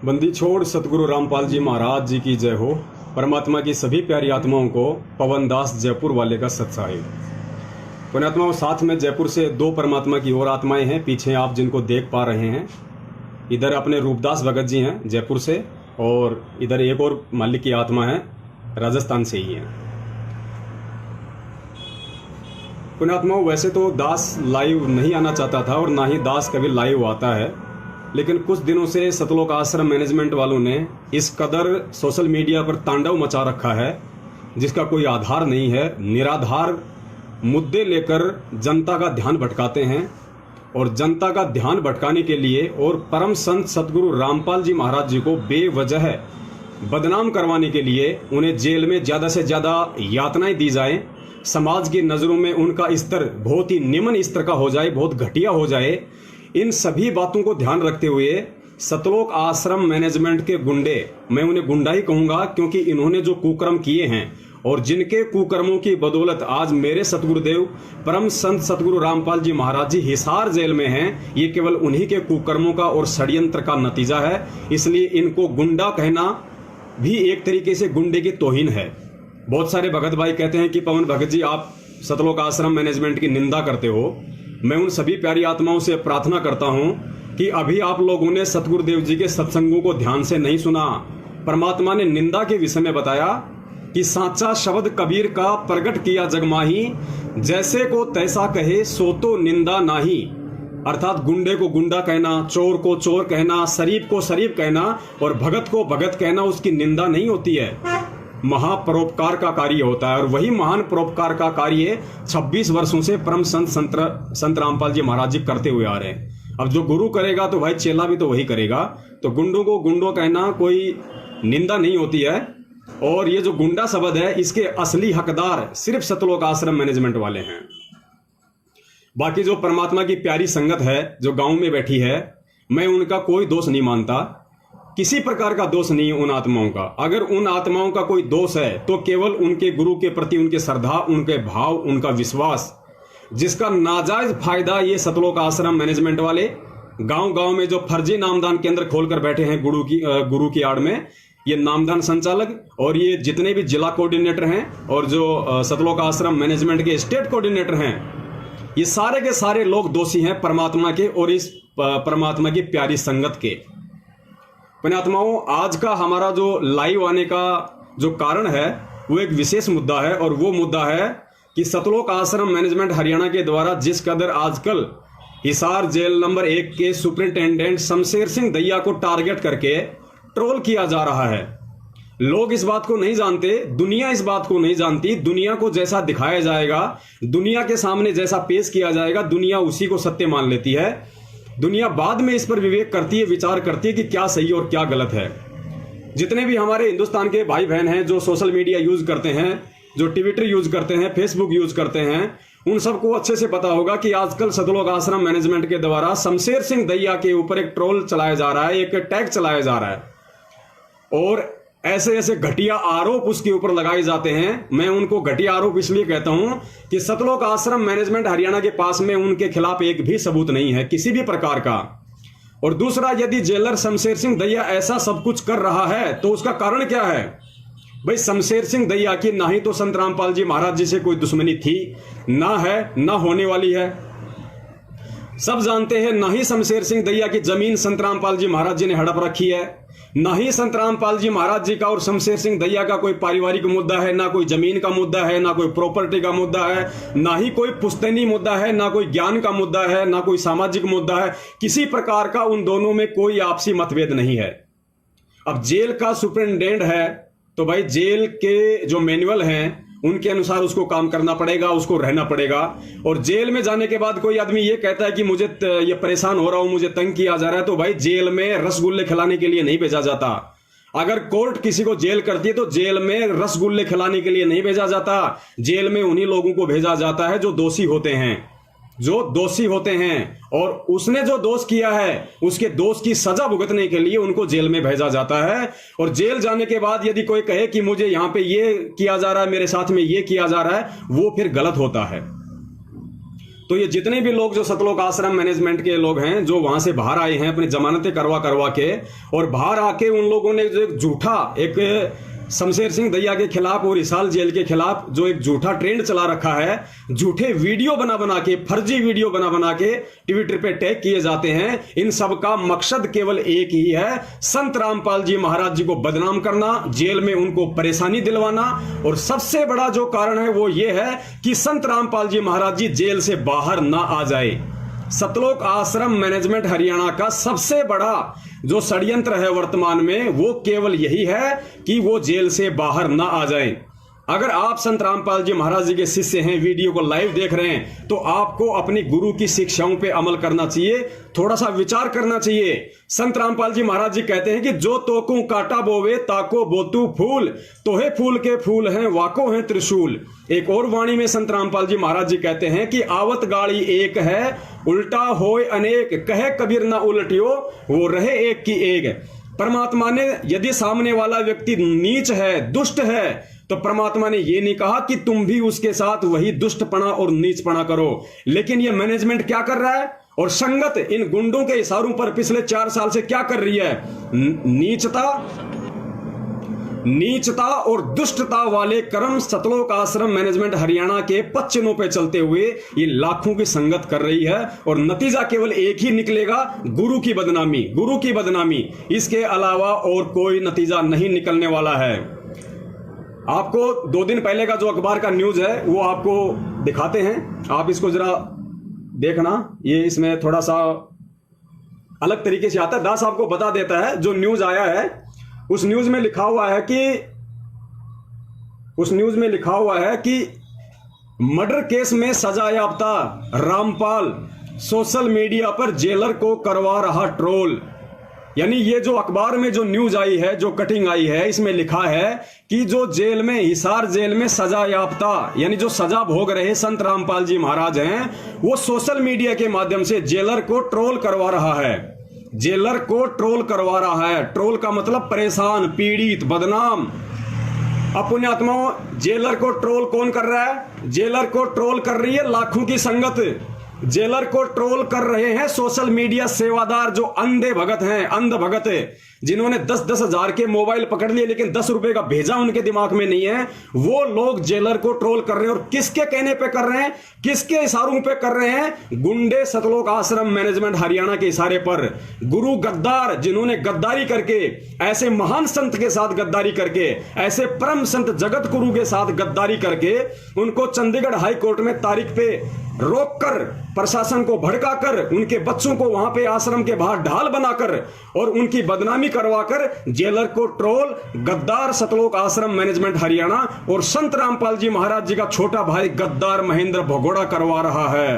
बंदी छोड़ सतगुरु रामपाल जी महाराज जी की जय हो। परमात्मा की सभी प्यारी आत्माओं को पवन दास जयपुर वाले का सत्साहिब। पुण्यात्माओं, साथ में जयपुर से दो परमात्मा की और आत्माएं हैं पीछे आप जिनको देख पा रहे हैं। इधर अपने रूपदास भगत जी हैं जयपुर से, और इधर एक और मालिक की आत्मा है राजस्थान से ही है। पुण्यात्माओं, वैसे तो दास लाइव नहीं आना चाहता था और ना ही दास कभी लाइव आता है, लेकिन कुछ दिनों से सतलोक आश्रम मैनेजमेंट वालों ने इस कदर सोशल मीडिया पर तांडव मचा रखा है जिसका कोई आधार नहीं है। निराधार मुद्दे लेकर जनता का ध्यान भटकाते हैं, और जनता का ध्यान भटकाने के लिए और परम संत सतगुरु रामपाल जी महाराज जी को बेवजह बदनाम करवाने के लिए उन्हें जेल में ज़्यादा से ज़्यादा यातनाएं दी जाएं, समाज की नज़रों में उनका स्तर बहुत ही निम्न स्तर का हो जाए, बहुत घटिया हो जाए। इन सभी बातों को ध्यान रखते हुए सतलोक आश्रम मैनेजमेंट के गुंडे, मैं उन्हें गुंडा ही कहूँगा क्योंकि इन्होंने जो कुकर्म किए हैं और जिनके कुकर्मों की बदौलत आज मेरे सतगुरुदेव परम संत सतगुरु रामपाल जी महाराज जी हिसार जेल में हैं, ये केवल उन्हीं के कुकर्मों का और षड्यंत्र का नतीजा है। इसलिए इनको गुंडा कहना भी एक तरीके से गुंडे की तौहीन है। बहुत सारे भगत भाई कहते हैं कि पवन भगत जी आप सतलोक आश्रम मैनेजमेंट की निंदा करते हो। मैं उन सभी प्यारी आत्माओं से प्रार्थना करता हूं कि अभी आप लोगों ने सतगुरुदेव जी के सत्संगों को ध्यान से नहीं सुना। परमात्मा ने निंदा के विषय में बताया कि साचा शब्द कबीर का प्रगट किया जगमाही, जैसे को तैसा कहे सो तो निंदा नाही। अर्थात गुंडे को गुंडा कहना, चोर को चोर कहना, शरीफ को शरीफ कहना और भगत को भगत कहना उसकी निंदा नहीं होती है, महापरोपकार का कार्य होता है। और वही महान परोपकार का कार्य 26 वर्षों से परम संत रामपाल जी महाराज जी करते हुए आ रहे हैं। अब जो गुरु करेगा तो भाई चेला भी तो वही करेगा। तो गुंडों को गुंडों कहना कोई निंदा नहीं होती है। और ये जो गुंडा शब्द है इसके असली हकदार सिर्फ सतलोक आश्रम मैनेजमेंट वाले हैं। बाकी जो परमात्मा की प्यारी संगत है जो गांव में बैठी है, मैं उनका कोई दोष नहीं मानता, किसी प्रकार का दोष नहीं है उन आत्माओं का। अगर उन आत्माओं का कोई दोष है तो केवल उनके गुरु के प्रति उनके श्रद्धा, उनके भाव, उनका विश्वास, जिसका नाजायज फायदा ये सतलोक आश्रम मैनेजमेंट वाले गांव गांव में जो फर्जी नामदान केंद्र खोलकर बैठे हैं गुरु की आड़ में, ये नामदान संचालक और ये जितने भी जिला कोऑर्डिनेटर हैं और जो सतलोक आश्रम मैनेजमेंट के स्टेट कोऑर्डिनेटर हैं, ये सारे के सारे लोग दोषी हैं परमात्मा के और इस परमात्मा की प्यारी संगत के। पुण्यात्माओं, आज का हमारा जो लाइव आने का जो कारण है वो एक विशेष मुद्दा है, और वो मुद्दा है कि सतलोक आश्रम मैनेजमेंट हरियाणा के द्वारा जिस कदर आजकल हिसार जेल नंबर 1 के सुपरिंटेंडेंट शमशेर सिंह दैया को टारगेट करके ट्रोल किया जा रहा है। लोग इस बात को नहीं जानते, दुनिया इस बात को नहीं जानती। दुनिया को जैसा दिखाया जाएगा, दुनिया के सामने जैसा पेश किया जाएगा, दुनिया उसी को सत्य मान लेती है। दुनिया बाद में इस पर विवेक करती है, विचार करती है कि क्या सही और क्या गलत है। जितने भी हमारे हिंदुस्तान के भाई बहन हैं जो सोशल मीडिया यूज करते हैं, जो ट्विटर यूज करते हैं, फेसबुक यूज करते हैं, उन सबको अच्छे से पता होगा कि आजकल सतलोक आश्रम मैनेजमेंट के द्वारा शमशेर सिंह दैया के ऊपर एक ट्रोल चलाया जा रहा है, एक टैग चलाया जा रहा है, और ऐसे ऐसे घटिया आरोप उसके ऊपर लगाए जाते हैं। मैं उनको घटिया आरोप इसलिए कहता हूं कि सतलोक आश्रम मैनेजमेंट हरियाणा के पास में उनके खिलाफ एक भी सबूत नहीं है किसी भी प्रकार का। और दूसरा, यदि जेलर शमशेर सिंह दैया ऐसा सब कुछ कर रहा है तो उसका कारण क्या है? भाई, शमशेर सिंह दैया की ना ही तो संत रामपाल जी महाराज जी से कोई दुश्मनी थी, ना है, ना होने वाली है। सब जानते हैं, ना ही शमशेर सिंह दैया की जमीन संत रामपाल जी महाराज जी ने हड़प रखी है, ना ही संत रामपाल जी महाराज जी का और शमशेर सिंह दैया का कोई पारिवारिक मुद्दा है, ना कोई जमीन का मुद्दा है, ना कोई प्रॉपर्टी का मुद्दा है, ना ही कोई पुश्तैनी मुद्दा है, ना कोई ज्ञान का मुद्दा है, ना कोई सामाजिक मुद्दा है। किसी प्रकार का उन दोनों में कोई आपसी मतभेद नहीं है। अब जेल का सुपरिटेंडेंट है तो भाई जेल के जो मैनुअल हैं उनके अनुसार उसको काम करना पड़ेगा, उसको रहना पड़ेगा। और जेल में जाने के बाद कोई आदमी ये कहता है कि मुझे ये परेशान हो रहा हूं, मुझे तंग किया जा रहा है, तो भाई जेल में रसगुल्ले खिलाने के लिए नहीं भेजा जाता। अगर कोर्ट किसी को जेल करती है तो जेल में रसगुल्ले खिलाने के लिए नहीं भेजा जाता। जेल में उन्हीं लोगों को भेजा जाता है जो दोषी होते हैं, जो दोषी होते हैं, और उसने जो दोष किया है उसके दोष की सजा भुगतने के लिए उनको जेल में भेजा जाता है। और जेल जाने के बाद यदि कोई कहे कि मुझे यहां पे ये किया जा रहा है, मेरे साथ में ये किया जा रहा है, वो फिर गलत होता है। तो ये जितने भी लोग जो सतलोक आश्रम मैनेजमेंट के लोग हैं जो वहां से बाहर आए हैं अपनी जमानतें करवा करवा के, और बाहर आके उन लोगों ने जो एक झूठा एक शमशेर सिंह दैया के खिलाफ और हिसार जेल के खिलाफ जो एक झूठा ट्रेंड चला रखा है, झूठे वीडियो बना बना के, फर्जी वीडियो बना बना के ट्विटर पे टैग किए जाते हैं, इन सब का मकसद केवल एक ही है, संत रामपाल जी महाराज जी को बदनाम करना, जेल में उनको परेशानी दिलवाना। और सबसे बड़ा जो कारण है वो ये है कि संत रामपाल जी महाराज जी जेल से बाहर ना आ जाए। सतलोक आश्रम मैनेजमेंट हरियाणा का सबसे बड़ा जो षड्यंत्र है वर्तमान में वो केवल यही है कि वो जेल से बाहर ना आ जाए। अगर आप संत रामपाल जी महाराज जी के शिष्य हैं, वीडियो को लाइव देख रहे हैं, तो आपको अपनी गुरु की शिक्षाओं पे अमल करना चाहिए, थोड़ा सा विचार करना चाहिए। संत रामपाल जी महाराज जी कहते हैं कि जो तोकू काटा बोवे ताको बोतू फूल, तोहे फूल के फूल हैं वाको हैं त्रिशूल। एक और वाणी में संत रामपाल जी महाराज जी कहते हैं कि आवत गाड़ी एक है उल्टा होए अनेक, कहे कबीर ना उल्टियो वो रहे एक की एक। परमात्मा ने यदि सामने वाला व्यक्ति नीच है, दुष्ट है, तो परमात्मा ने यह नहीं कहा कि तुम भी उसके साथ वही दुष्टपना और नीचपना करो। लेकिन यह मैनेजमेंट क्या कर रहा है, और संगत इन गुंडों के इशारों पर पिछले 4 साल से क्या कर रही है, नीचता और दुष्टता वाले कर्म सतलोक आश्रम मैनेजमेंट हरियाणा के पच्चनों पे चलते हुए ये लाखों की संगत कर रही है। और नतीजा केवल एक ही निकलेगा, गुरु की बदनामी, गुरु की बदनामी। इसके अलावा और कोई नतीजा नहीं निकलने वाला है। आपको 2 दिन पहले का जो अखबार का न्यूज है वो आपको दिखाते हैं, आप इसको जरा देखना। ये इसमें थोड़ा सा अलग तरीके से आता है। दास आपको बता देता है जो न्यूज आया है, उस न्यूज में लिखा हुआ है कि मर्डर केस में सजा याफ्ता रामपाल सोशल मीडिया पर जेलर को करवा रहा ट्रोल। यानी ये जो अखबार में जो न्यूज आई है, जो कटिंग आई है, इसमें लिखा है कि जो जेल में, हिसार जेल में सजा याफ्ता यानी जो सजा भोग रहे संत रामपाल जी महाराज हैं, वो सोशल मीडिया के माध्यम से जेलर को ट्रोल करवा रहा है। जेलर को ट्रोल करवा रहा है। ट्रोल का मतलब परेशान, पीड़ित, बदनाम। अब पुण्यात्माओं, जेलर को ट्रोल कौन कर रहा है? जेलर को ट्रोल कर रही है लाखों की संगत। जेलर को ट्रोल कर रहे हैं सोशल मीडिया सेवादार जो अंधे भगत हैं, अंध भगत है, जिन्होंने 10-10 हजार के मोबाइल पकड़ लिए लेकिन 10 रुपए का भेजा उनके दिमाग में नहीं है। वो लोग जेलर को ट्रोल कर रहे हैं। और किसके कहने पे कर रहे हैं, किसके इशारों पे कर रहे हैं? गुंडे सतलोक आश्रम मैनेजमेंट हरियाणा के इशारे पर। गुरु गद्दार, जिन्होंने गद्दारी करके, ऐसे महान संत के साथ गद्दारी करके, ऐसे परम संत जगत गुरु के साथ गद्दारी करके, उनको चंडीगढ़ हाई कोर्ट में तारीख पे रोककर, प्रशासन को भड़काकर, उनके बच्चों को वहां पे आश्रम के बाहर ढाल बनाकर और उनकी बदनामी करवाकर जेलर को ट्रोल गद्दार सतलोक आश्रम मैनेजमेंट हरियाणा और संत रामपाल जी महाराज जी का छोटा भाई गद्दार महेंद्र भगोड़ा करवा रहा है।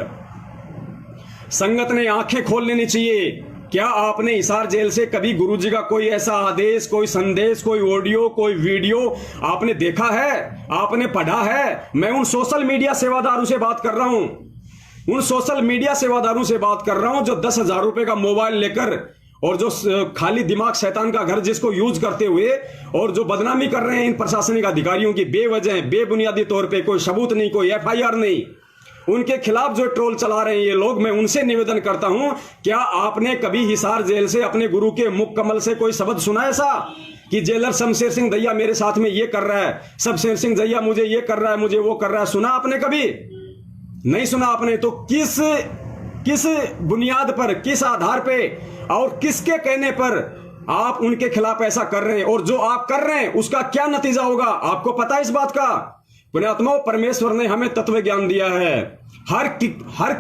संगत ने आंखें खोल लेनी चाहिए। क्या आपने हिसार जेल से कभी गुरु जी का कोई ऐसा आदेश, कोई संदेश, कोई ऑडियो, कोई वीडियो आपने देखा है, आपने पढ़ा है? मैं उन सोशल मीडिया सेवादारों से बात कर रहा हूं, उन सोशल मीडिया सेवादारों से बात कर रहा हूं जो 10,000 रुपए का मोबाइल लेकर और जो खाली दिमाग शैतान का घर जिसको यूज करते हुए और जो बदनामी कर रहे हैं इन प्रशासनिक अधिकारियों की बेवजह, बेबुनियादी तौर पे, कोई सबूत नहीं, कोई FIR नहीं, उनके खिलाफ जो ट्रोल चला रहे हैं ये लोग। मैं उनसे निवेदन करता हूं, क्या आपने कभी हिसार जेल से अपने गुरु के मुख कमल से कोई शब्द सुना ऐसा कि जेलर शमशेर सिंह दैया मेरे साथ में ये कर रहा है, शमशेर सिंह दैया मुझे ये कर रहा है, मुझे वो कर रहा है? सुना आपने कभी? नहीं सुना आपने। तो किस बुनियाद पर, किस आधार पे और किसके कहने पर आप उनके खिलाफ ऐसा कर रहे हैं? और जो आप कर रहे हैं उसका क्या नतीजा होगा, आपको पता है इस बात का? पुण्यात्माओं, परमेश्वर ने हमें तत्व ज्ञान दिया है। हर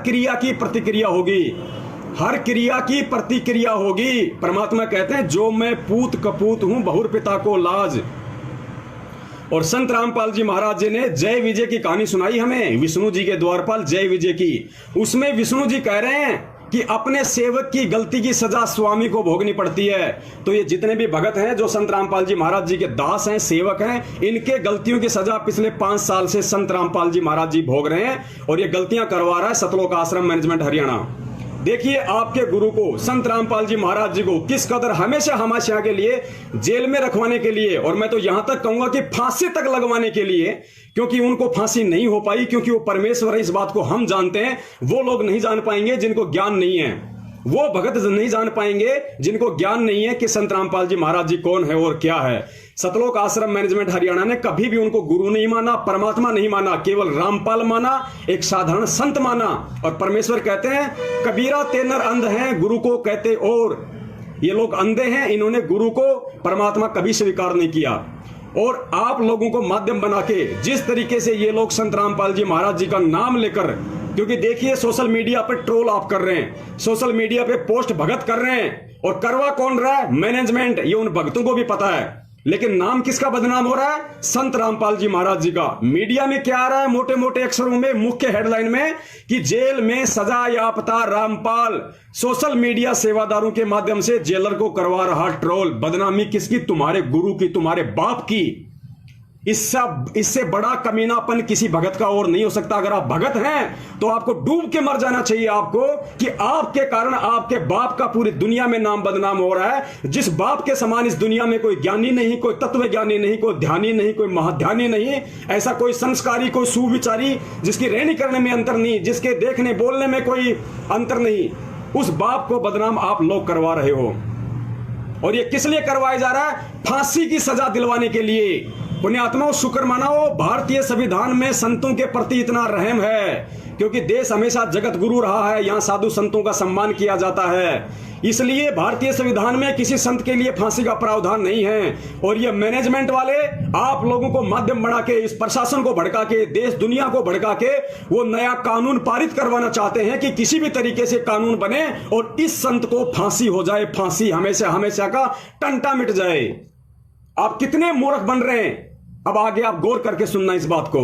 क्रिया की प्रतिक्रिया होगी, हर क्रिया की प्रतिक्रिया होगी। परमात्मा कहते हैं जो मैं पूत कपूत हूं बहुर पिता को लाज। और संत रामपाल जी महाराज जी ने जय विजय की कहानी सुनाई हमें, विष्णु जी के द्वारपाल जय विजय की। उसमें विष्णु जी कह रहे हैं कि अपने सेवक की गलती की सजा स्वामी को भोगनी पड़ती है। तो ये जितने भी भगत हैं जो संत रामपाल जी महाराज जी के दास हैं, सेवक हैं, इनके गलतियों की सजा पिछले 5 साल से संत रामपाल जी महाराज जी भोग रहे हैं। और ये गलतियां करवा रहा है सतलोक आश्रम मैनेजमेंट हरियाणा। देखिए आपके गुरु को, संत रामपाल जी महाराज जी को किस कदर हमेशा हमाशा के लिए जेल में रखवाने के लिए, और मैं तो यहां तक कहूंगा कि फांसी तक लगवाने के लिए, क्योंकि उनको फांसी नहीं हो पाई, क्योंकि वो परमेश्वर है, इस बात को हम जानते हैं। वो लोग नहीं जान पाएंगे जिनको ज्ञान नहीं है, वो भगत नहीं जान पाएंगे जिनको ज्ञान नहीं है कि संत रामपाल जी महाराज जी कौन है और क्या है। सतलोक आश्रम मैनेजमेंट हरियाणा ने कभी भी उनको गुरु नहीं माना, परमात्मा नहीं माना, केवल रामपाल माना, एक साधारण संत माना। और परमेश्वर कहते हैं कबीरा तेनर अंध हैं, गुरु को कहते और। ये लोग अंधे हैं, इन्होंने गुरु को परमात्मा कभी स्वीकार नहीं किया। और आप लोगों को माध्यम बना के जिस तरीके से ये लोग संत रामपाल जी महाराज जी का नाम लेकर, क्योंकि देखिए सोशल मीडिया पे ट्रोल आप कर रहे हैं, सोशल मीडिया पे पोस्ट भगत कर रहे हैं, और करवा कौन रहा है? मैनेजमेंट। ये उन भक्तों को भी पता है, लेकिन नाम किसका बदनाम हो रहा है? संत रामपाल जी महाराज जी का। मीडिया में क्या आ रहा है? मोटे मोटे अक्षरों में, मुख्य हेडलाइन में कि जेल में सजा याफ्ता रामपाल सोशल मीडिया सेवादारों के माध्यम से जेलर को करवा रहा ट्रोल। बदनामी किसकी? तुम्हारे गुरु की, तुम्हारे बाप की। इससे बड़ा कमीनापन किसी भगत का और नहीं हो सकता। अगर आप भगत हैं तो आपको डूब के मर जाना चाहिए आपको, कि आपके कारण आपके बाप का पूरी दुनिया में नाम बदनाम हो रहा है। जिस बाप के समान इस दुनिया में कोई ज्ञानी नहीं, कोई तत्व ज्ञानी नहीं, कोई ध्यानी नहीं, कोई महाध्यानी नहीं, ऐसा कोई संस्कारी, कोई सुविचारी, जिसकी रहनी करने में अंतर नहीं, जिसके देखने बोलने में कोई अंतर नहीं, उस बाप को बदनाम आप लोग करवा रहे हो। और ये किस लिए करवाया जा रहा है? फांसी की सजा दिलवाने के लिए। पुण्यात्माओं, शुक्र मनाओ भारतीय संविधान में संतों के प्रति इतना रहम है, क्योंकि देश हमेशा जगत गुरु रहा है, यहां साधु संतों का सम्मान किया जाता है। इसलिए भारतीय संविधान में किसी संत के लिए फांसी का प्रावधान नहीं है। और ये मैनेजमेंट वाले आप लोगों को माध्यम बना के, इस प्रशासन को भड़का के, देश दुनिया को भड़का के वो नया कानून पारित करवाना चाहते हैं कि किसी भी तरीके से कानून बने और इस संत को फांसी हो जाए, फांसी हमेशा हमेशा का टंटा मिट जाए। आप कितने मूर्ख बन रहे हैं। अब आगे आप गौर करके सुनना इस बात को।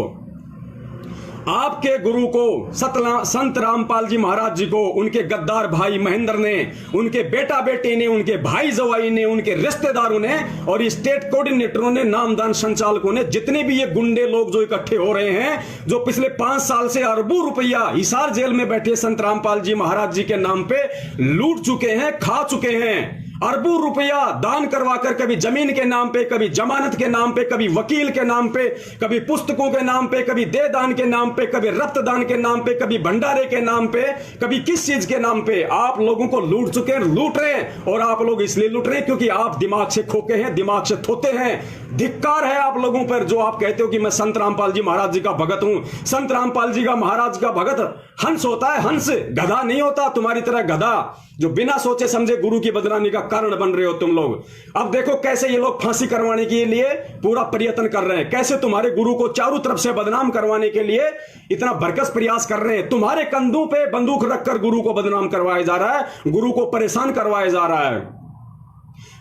आपके गुरु को, संत रामपाल जी महाराज जी को, उनके गद्दार भाई महेंद्र ने, उनके बेटा बेटे ने, उनके भाई जवाई ने, उनके रिश्तेदारों ने और स्टेट कोऑर्डिनेटरों ने, नामदान संचालकों ने, जितने भी ये गुंडे लोग जो इकट्ठे हो रहे हैं, जो पिछले 5 साल से अरबों रुपया हिसार जेल में बैठे संत रामपाल जी महाराज जी के नाम पे लूट चुके हैं, खा चुके हैं। अरबों रुपया दान करवाकर, कभी जमीन के नाम पे, कभी जमानत के नाम पे, कभी वकील के नाम पे, कभी पुस्तकों के नाम पे, कभी दे दान के नाम पे, कभी रक्तदान के नाम पे, कभी भंडारे के नाम पे, कभी किस चीज के नाम पे आप लोगों को लूट चुके हैं, लूट रहे हैं। और आप लोग इसलिए लूट रहे हैं क्योंकि आप दिमाग से खोके हैं, दिमाग से थोते हैं। धिक्कार है आप लोगों पर जो आप कहते हो कि मैं संत रामपाल जी महाराज जी का भगत हूं। संत रामपाल जी का महाराज का भगत हंस होता है, हंस, गधा नहीं होता। तुम्हारी तरह गधा जो बिना सोचे समझे गुरु की बदनामी का कारण बन रहे हो तुम लोग। अब देखो कैसे ये लोग फांसी करवाने के लिए पूरा प्रयत्न कर रहे हैं, कैसे तुम्हारे गुरु को चारों तरफ से बदनाम करवाने के लिए इतना भरकस प्रयास कर रहे हैं। तुम्हारे कंधों पे बंदूक रखकर गुरु को बदनाम करवाया जा रहा है, गुरु को परेशान करवाया जा रहा है।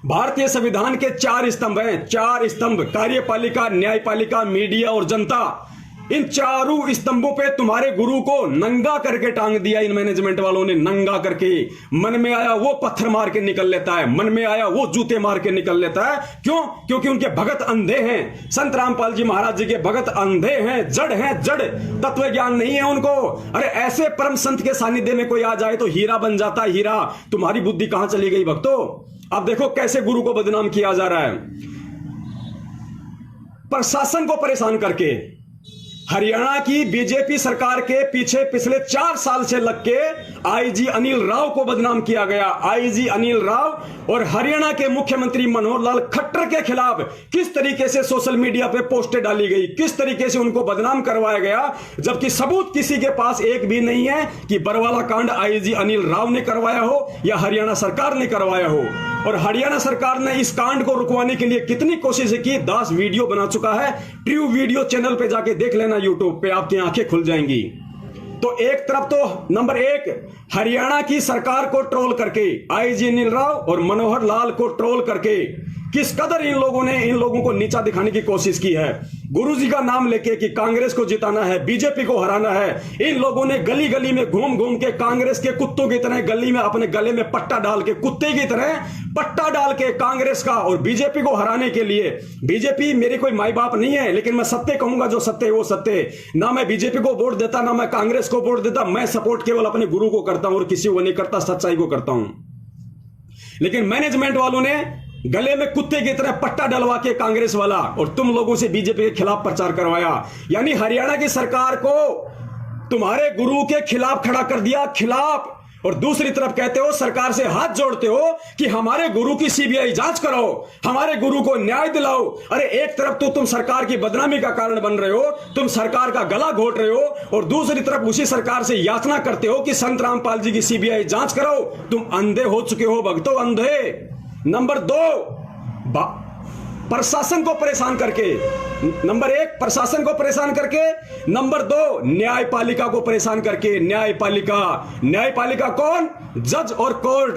भारतीय संविधान के 4 स्तंभ हैं, 4 स्तंभ, कार्यपालिका, न्यायपालिका, मीडिया और जनता। इन चारों स्तंभों पे तुम्हारे गुरु को नंगा करके टांग दिया इन मैनेजमेंट वालों ने, नंगा करके। मन में आया वो पत्थर मार के निकल लेता है, मन में आया वो जूते मार के निकल लेता है। क्यों? क्योंकि उनके भगत अंधे हैं। संत रामपाल जी महाराज जी के भगत अंधे हैं, जड़ हैं, जड़, तत्व ज्ञान नहीं है उनको। अरे ऐसे परम संत के सानिध्य में कोई आ जाए तो हीरा बन जाता है, हीरा। तुम्हारी बुद्धि कहां चली गई भक्तों? अब देखो कैसे गुरु को बदनाम किया जा रहा है, प्रशासन को परेशान करके। हरियाणा की बीजेपी सरकार के पीछे पिछले 4 साल से लग के आईजी अनिल राव को बदनाम किया गया। आईजी अनिल राव और हरियाणा के मुख्यमंत्री मनोहर लाल खट्टर के खिलाफ किस तरीके से सोशल मीडिया पे पोस्टें डाली गई, किस तरीके से उनको बदनाम करवाया गया, जबकि सबूत किसी के पास एक भी नहीं है कि बरवाला कांड आईजी अनिल राव ने करवाया हो या हरियाणा सरकार ने करवाया हो। और हरियाणा सरकार ने इस कांड को रुकवाने के लिए कितनी कोशिश की। 10 वीडियो बना चुका है, ट्रू वीडियो चैनल पे जाके देख लेना, यूट्यूब पे आपकी आंखें खुल जाएंगी। तो एक तरफ तो नंबर 1 हरियाणा की सरकार को ट्रोल करके, आईजी अनिल राव और मनोहर लाल को ट्रोल करके किस कदर इन लोगों ने इन लोगों को नीचा दिखाने की कोशिश की है। गुरुजी का नाम लेके कि कांग्रेस को जिताना है, बीजेपी को हराना है, इन लोगों ने गली गली में घूम घूम के कांग्रेस के कुत्तों की तरह गली में अपने गले में पट्टा डाल के, कुत्ते की तरह पट्टा डाल के कांग्रेस का और बीजेपी को हराने के लिए। बीजेपी मेरे कोई माई बाप नहीं है, लेकिन मैं सत्य कहूंगा, जो सत्य है वो सत्य है। ना मैं बीजेपी को वोट देता, ना मैं कांग्रेस को वोट देता, मैं सपोर्ट केवल अपने गुरु को करता हूं और किसी को नहीं करता, सच्चाई को करता हूं। लेकिन मैनेजमेंट वालों ने गले में कुत्ते की तरह पट्टा डलवा के कांग्रेस वाला और तुम लोगों से बीजेपी के खिलाफ प्रचार करवाया, यानी हरियाणा की सरकार को तुम्हारे गुरु के खिलाफ खड़ा कर दिया, खिलाफ। और दूसरी तरफ कहते हो, सरकार से हाथ जोड़ते हो कि हमारे गुरु की सीबीआई जांच कराओ, हमारे गुरु को न्याय दिलाओ। अरे एक तरफ तो तुम सरकार की बदनामी का कारण बन रहे हो, तुम सरकार का गला घोट रहे हो, और दूसरी तरफ उसी सरकार से याचना करते हो कि संत रामपाल जी की सीबीआई जांच कराओ। तुम अंधे हो चुके हो भक्तों, अंधे। नंबर 2, प्रशासन को परेशान करके, नंबर 1 प्रशासन को परेशान करके, नंबर 2 न्यायपालिका को परेशान करके। न्यायपालिका कौन? जज और कोर्ट।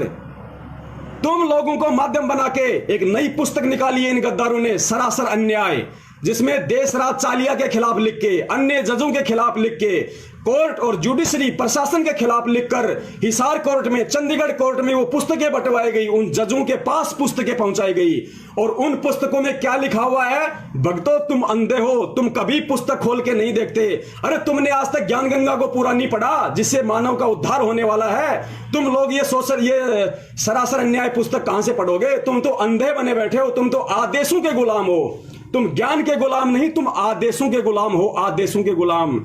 तुम लोगों को माध्यम बना के एक नई पुस्तक निकाली है इन गद्दारों ने, सरासर अन्याय, जिसमें देशराज चालिया के खिलाफ लिख के, अन्य जजों के खिलाफ लिख के, कोर्ट और जुडिशरी प्रशासन के खिलाफ लिखकर हिसार कोर्ट में, चंडीगढ़ कोर्ट में वो पुस्तकें बंटवाई गई, उन जजों के पास पुस्तकें पहुंचाई गई। और उन पुस्तकों में क्या लिखा हुआ है? भक्तों तुम अंधे हो, तुम कभी पुस्तक खोल के नहीं देखते। अरे तुमने आज तक ज्ञान गंगा को पूरा नहीं पढ़ा, जिससे मानव का उद्धार होने वाला है। तुम लोग ये सरासर अन्याय पुस्तक कहां से पढ़ोगे? तुम तो अंधे बने बैठे हो, तुम तो आदेशों के गुलाम हो। तुम ज्ञान के गुलाम नहीं, तुम आदेशों के गुलाम हो, आदेशों के गुलाम।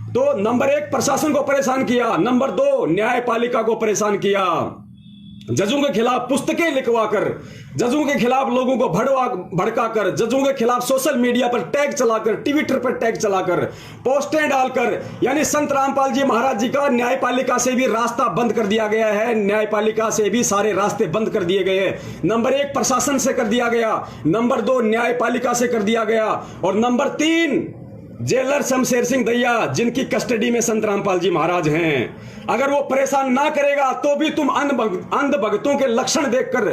तो नंबर 1 प्रशासन को परेशान किया, नंबर 2 न्यायपालिका को परेशान किया। जजों के खिलाफ पुस्तकें लिखवाकर, जजों के खिलाफ लोगों को भड़काकर, जजों के खिलाफ सोशल मीडिया पर टैग चलाकर, ट्विटर पर टैग चलाकर, पोस्टें डालकर, यानी संत रामपाल जी महाराज जी का न्यायपालिका से भी रास्ता बंद कर दिया गया है। न्यायपालिका से भी सारे रास्ते बंद कर दिए गए हैं। नंबर 1 प्रशासन से कर दिया गया, नंबर 2 न्यायपालिका से कर दिया गया, और नंबर 3 जेलर शमशेर सिंह दैया, जिनकी कस्टडी में संत रामपाल जी महाराज हैं। अगर वो परेशान ना करेगा तो भी तुम अंध भक्तों के लक्षण देखकर,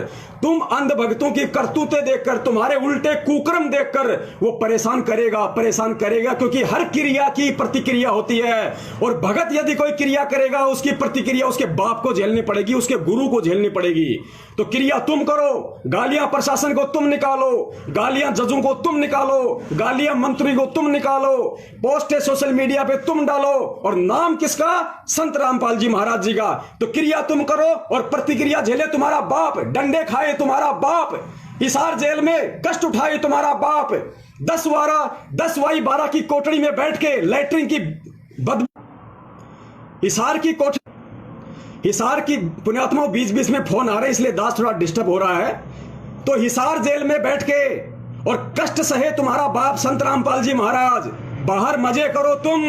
तुम अंध भक्तों की करतूतें देखकर, तुम्हारे उल्टे कुकर्म देखकर वो परेशान करेगा, क्योंकि हर क्रिया की प्रतिक्रिया होती है। और भगत यदि कोई क्रिया करेगा, उसकी प्रतिक्रिया उसके बाप को झेलनी पड़ेगी, उसके गुरु को झेलनी पड़ेगी। तो क्रिया तुम करो, गालियां प्रशासन को तुम निकालो, गालियां जजों को तुम निकालो, गालियां मंत्री को तुम निकालो, पोस्टें सोशल मीडिया पे तुम डालो, और नाम किसका? संत रामपाल जी महाराज जी का। तो क्रिया तुम करो और प्रतिक्रिया झेले तुम्हारा बाप, डंडे खाए तुम्हारा बाप, हिसार जेल में कष्ट उठाए तुम्हारा बाप, 10/12 की कोठरी में बैठ के लैट्रिन की हिसार की पुण्यात्मा, बीच में फोन आ रहे इसलिए दास थोड़ा डिस्टर्ब हो रहा है। तो हिसार जेल में बैठ के और कष्ट सहे तुम्हारा बाप संत रामपाल जी महाराज। बाहर मजे करो तुम,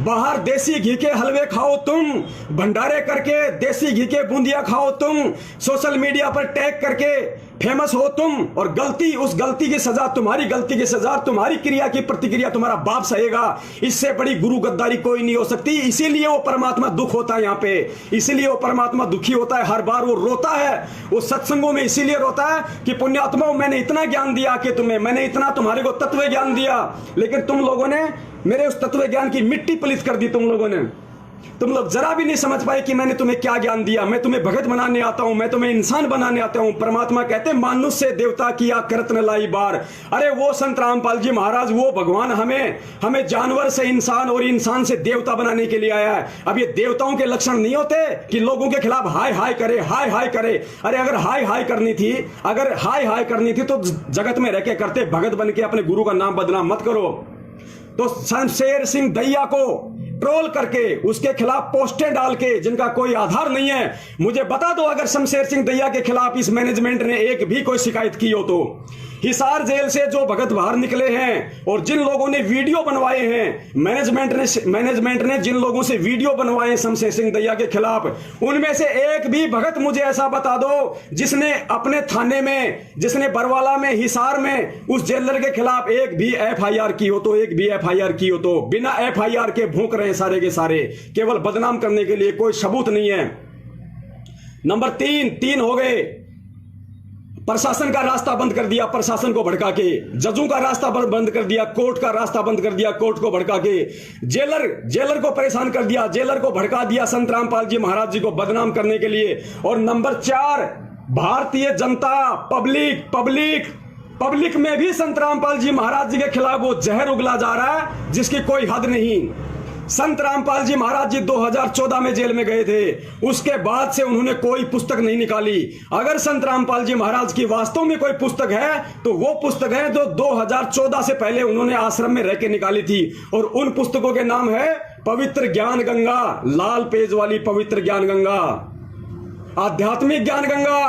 बाहर देसी घी के हलवे खाओ तुम, भंडारे करके देसी घी के बूंदिया खाओ तुम, सोशल मीडिया पर टैग करके फेमस हो तुम, और उस गलती की सजा, तुम्हारी गलती की सजा, तुम्हारी क्रिया की प्रतिक्रिया तुम्हारा बाप सहेगा। इससे बड़ी गुरु गद्दारी कोई नहीं हो सकती। इसीलिए वो परमात्मा दुख होता है यहाँ पे, इसीलिए वो परमात्मा दुखी होता है, हर बार वो रोता है। वो सत्संगों में इसीलिए रोता है कि पुण्यात्माओं, मैंने इतना ज्ञान दिया कि तुम्हें, मैंने इतना तुम्हारे को तत्व ज्ञान दिया, लेकिन तुम लोगों ने मेरे उस तत्व ज्ञान की मिट्टी पलीत कर दी। तुम लोग जरा भी नहीं समझ पाए कि मैंने तुम्हें क्या ज्ञान दिया। मैं तुम्हें भगत बनाने आता हूं, मैं तुम्हें इंसान बनाने आता हूं। परमात्मा कहते मानुष से देवता किया करत न लाई बार। अरे वो संत रामपाल जी महाराज, वो भगवान हमें जानवर से इंसान और इंसान से देवता बनाने के लिए आया है। अब ये देवताओं के लक्षण नहीं होते कि लोगों के खिलाफ हाय हाय करे, हाय हाय करे। अरे अगर हाय हाय करनी थी तो जगत में रह के करते, भगत बन के अपने गुरु का नाम बदनाम मत करो। तो शमशेर सिंह दैया को ट्रोल करके, उसके खिलाफ पोस्टें डाल के, जिनका कोई आधार नहीं है, मुझे बता दो अगर शमशेर सिंह दैया के खिलाफ इस मैनेजमेंट ने एक भी कोई शिकायत की हो तो। हिसार जेल से जो भगत बाहर निकले हैं और जिन लोगों ने वीडियो बनवाए हैं, मैनेजमेंट ने जिन लोगों से वीडियो बनवाए हैं शमशेर सिंह दैया के खिलाफ, उनमें से एक भी भगत मुझे ऐसा बता दो जिसने अपने थाने में, जिसने बरवाला में, हिसार में उस जेलर के खिलाफ एक भी एफआईआर की हो तो। बिना एफआईआर के भूख रहे सारे के सारे, केवल बदनाम करने के लिए, कोई सबूत नहीं है। नंबर 3 हो गए प्रशासन का रास्ता बंद कर दिया, प्रशासन को भड़का के, जजों का रास्ता बंद कर दिया, कोर्ट का रास्ता बंद कर दिया, कोर्ट को भड़का के, जेलर को परेशान कर दिया, जेलर को भड़का दिया संत रामपाल जी महाराज जी को बदनाम करने के लिए। और नंबर 4, भारतीय जनता पब्लिक में भी संत रामपाल जी महाराज जी के खिलाफ वो जहर उगला जा रहा है जिसकी कोई हद नहीं। संत रामपाल जी महाराज जी 2014 में जेल में गए थे, उसके बाद से उन्होंने कोई पुस्तक नहीं निकाली। अगर संत रामपाल जी महाराज की वास्तव में कोई पुस्तक है तो वो पुस्तक है जो 2014 से पहले उन्होंने आश्रम में रह के निकाली थी, और उन पुस्तकों के नाम है पवित्र ज्ञान गंगा, लाल पेज वाली पवित्र ज्ञान गंगा, आध्यात्मिक ज्ञान गंगा,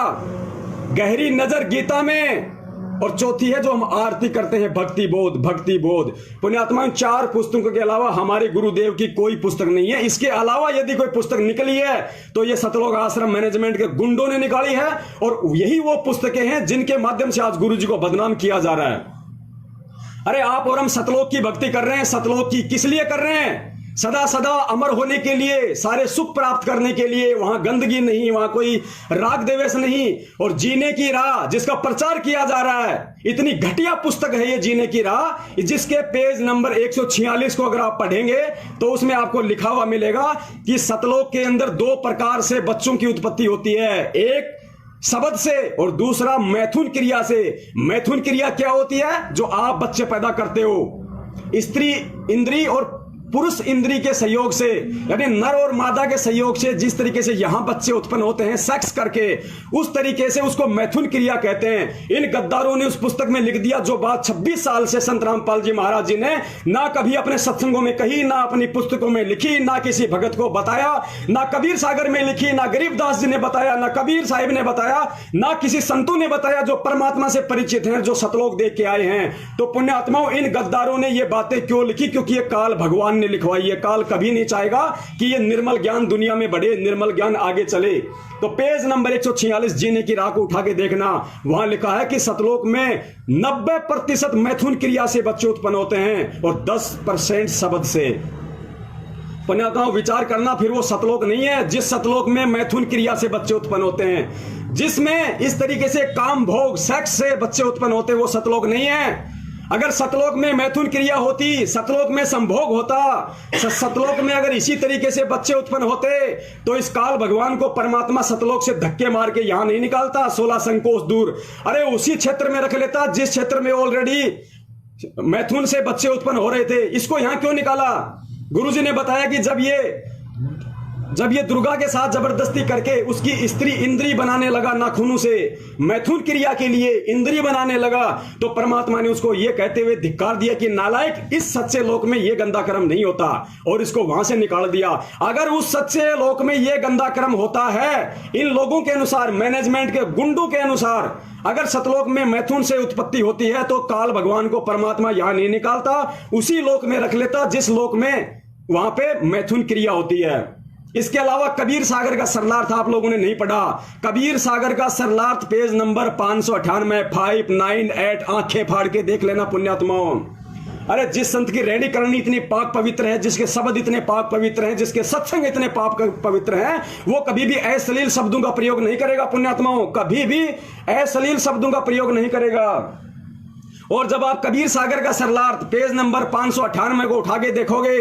गहरी नजर गीता में, और चौथी है जो हम आरती करते हैं भक्ति बोध। पुण्यात्मा, 4 पुस्तकों के अलावा हमारे गुरुदेव की कोई पुस्तक नहीं है। इसके अलावा यदि कोई पुस्तक निकली है तो ये सतलोक आश्रम मैनेजमेंट के गुंडों ने निकाली है, और यही वो पुस्तकें हैं जिनके माध्यम से आज गुरु जी को बदनाम किया जा रहा है। अरे आप और हम सतलोक की भक्ति कर रहे हैं, सतलोक की किस लिए कर रहे हैं? सदा सदा अमर होने के लिए, सारे सुख प्राप्त करने के लिए। वहां गंदगी नहीं, वहां कोई राग द्वेष नहीं, और जीने की राह जिसका प्रचार किया जा रहा है। इतनी घटिया पुस्तक है ये जीने की राह, जिसके पेज नंबर 146 को अगर आप पढ़ेंगे तो उसमें आपको लिखा हुआ मिलेगा कि सतलोक के अंदर 2 प्रकार से बच्चों की उत्पत्ति होती है, एक शब्द से और दूसरा मैथुन क्रिया से। मैथुन क्रिया क्या होती है? जो आप बच्चे पैदा करते हो, स्त्री इंद्री और पुरुष इंद्री के सहयोग से, यानी नर और मादा के सहयोग से जिस तरीके से यहां बच्चे उत्पन्न होते हैं सेक्स करके, उस तरीके से उसको मैथुन क्रिया कहते हैं। इन गद्दारों ने उस पुस्तक में लिख दिया जो बात 26 साल से संत रामपाल जी महाराज जी ने ना कभी अपने सत्संगों में कही, ना अपनी पुस्तकों में लिखी, ना किसी भगत को बताया, ना कबीर सागर में लिखी, ना गरीबदास जी ने बताया, ना कबीर साहिब ने बताया, ना किसी संतों ने बताया जो परमात्मा से परिचित हैं, जो सतलोक देख के आए हैं। तो पुण्यात्माओं, इन गद्दारों ने ये बातें क्यों लिखी? क्योंकि ये काल भगवान ने लिखवाई है। काल कभी नहीं चाहेगा कि ये निर्मल ज्ञान दुनिया में बढ़े, निर्मल ज्ञान आगे चले। तो पेज नंबर 146 जीने की राह को उठा के देखना, वहां लिखा है कि सतलोक में 90% मैथुन क्रिया से बच्चे उत्पन्न होते हैं और 10% शब्द से। पुण्यात्माओं, विचार करना, फिर वो सतलोक नहीं है जिस सतलोक में मैथुन क्रिया से बच्चे उत्पन्न होते हैं, जिसमें इस तरीके से काम भोग सेक्स से बच्चे उत्पन्न होते हैं, वो सतलोक नहीं है। अगर सतलोक में मैथुन क्रिया होती, सतलोक में संभोग होता, सतलोक में अगर इसी तरीके से बच्चे उत्पन्न होते तो इस काल भगवान को परमात्मा सतलोक से धक्के मार के यहां नहीं निकालता 16 संकोच दूर। अरे उसी क्षेत्र में रख लेता जिस क्षेत्र में ऑलरेडी मैथुन से बच्चे उत्पन्न हो रहे थे। इसको यहां क्यों निकाला? गुरुजी ने बताया कि जब ये दुर्गा के साथ जबरदस्ती करके उसकी स्त्री इंद्री बनाने लगा, नाखूनों से मैथुन क्रिया के लिए इंद्री बनाने लगा, तो परमात्मा ने उसको ये कहते हुए धिक्कार दिया कि नालायक, इस सच्चे लोक में ये गंदा कर्म नहीं होता, और इसको वहां से निकाल दिया। अगर उस सच्चे लोक में ये गंदा कर्म होता है, इन लोगों के अनुसार, मैनेजमेंट के गुंडों के अनुसार, अगर सतलोक में मैथुन से उत्पत्ति होती है तो काल भगवान को परमात्मा यहां नहीं निकालता, उसी लोक में रख लेता जिस लोक में वहां पे मैथुन क्रिया होती है। इसके अलावा कबीर सागर का सरलार्थ आप लोगों ने नहीं पढ़ा। कबीर सागर का सरलार्थ पेज नंबर 598 598, आंखें फाड़ के देख लेना पुण्यात्माओं। अरे जिस संत की रहनी करनी इतनी पाक पवित्र है, जिसके शब्द इतने पाक पवित्र हैं, जिसके सत्संग इतने पाक पवित्र हैं, वो कभी भी अश्लील शब्दों का प्रयोग नहीं करेगा पुण्यात्माओं, कभी भी अश्लील शब्दों का प्रयोग नहीं करेगा। और जब आप कबीर सागर का सरलार्थ पेज नंबर 598 को उठा के देखोगे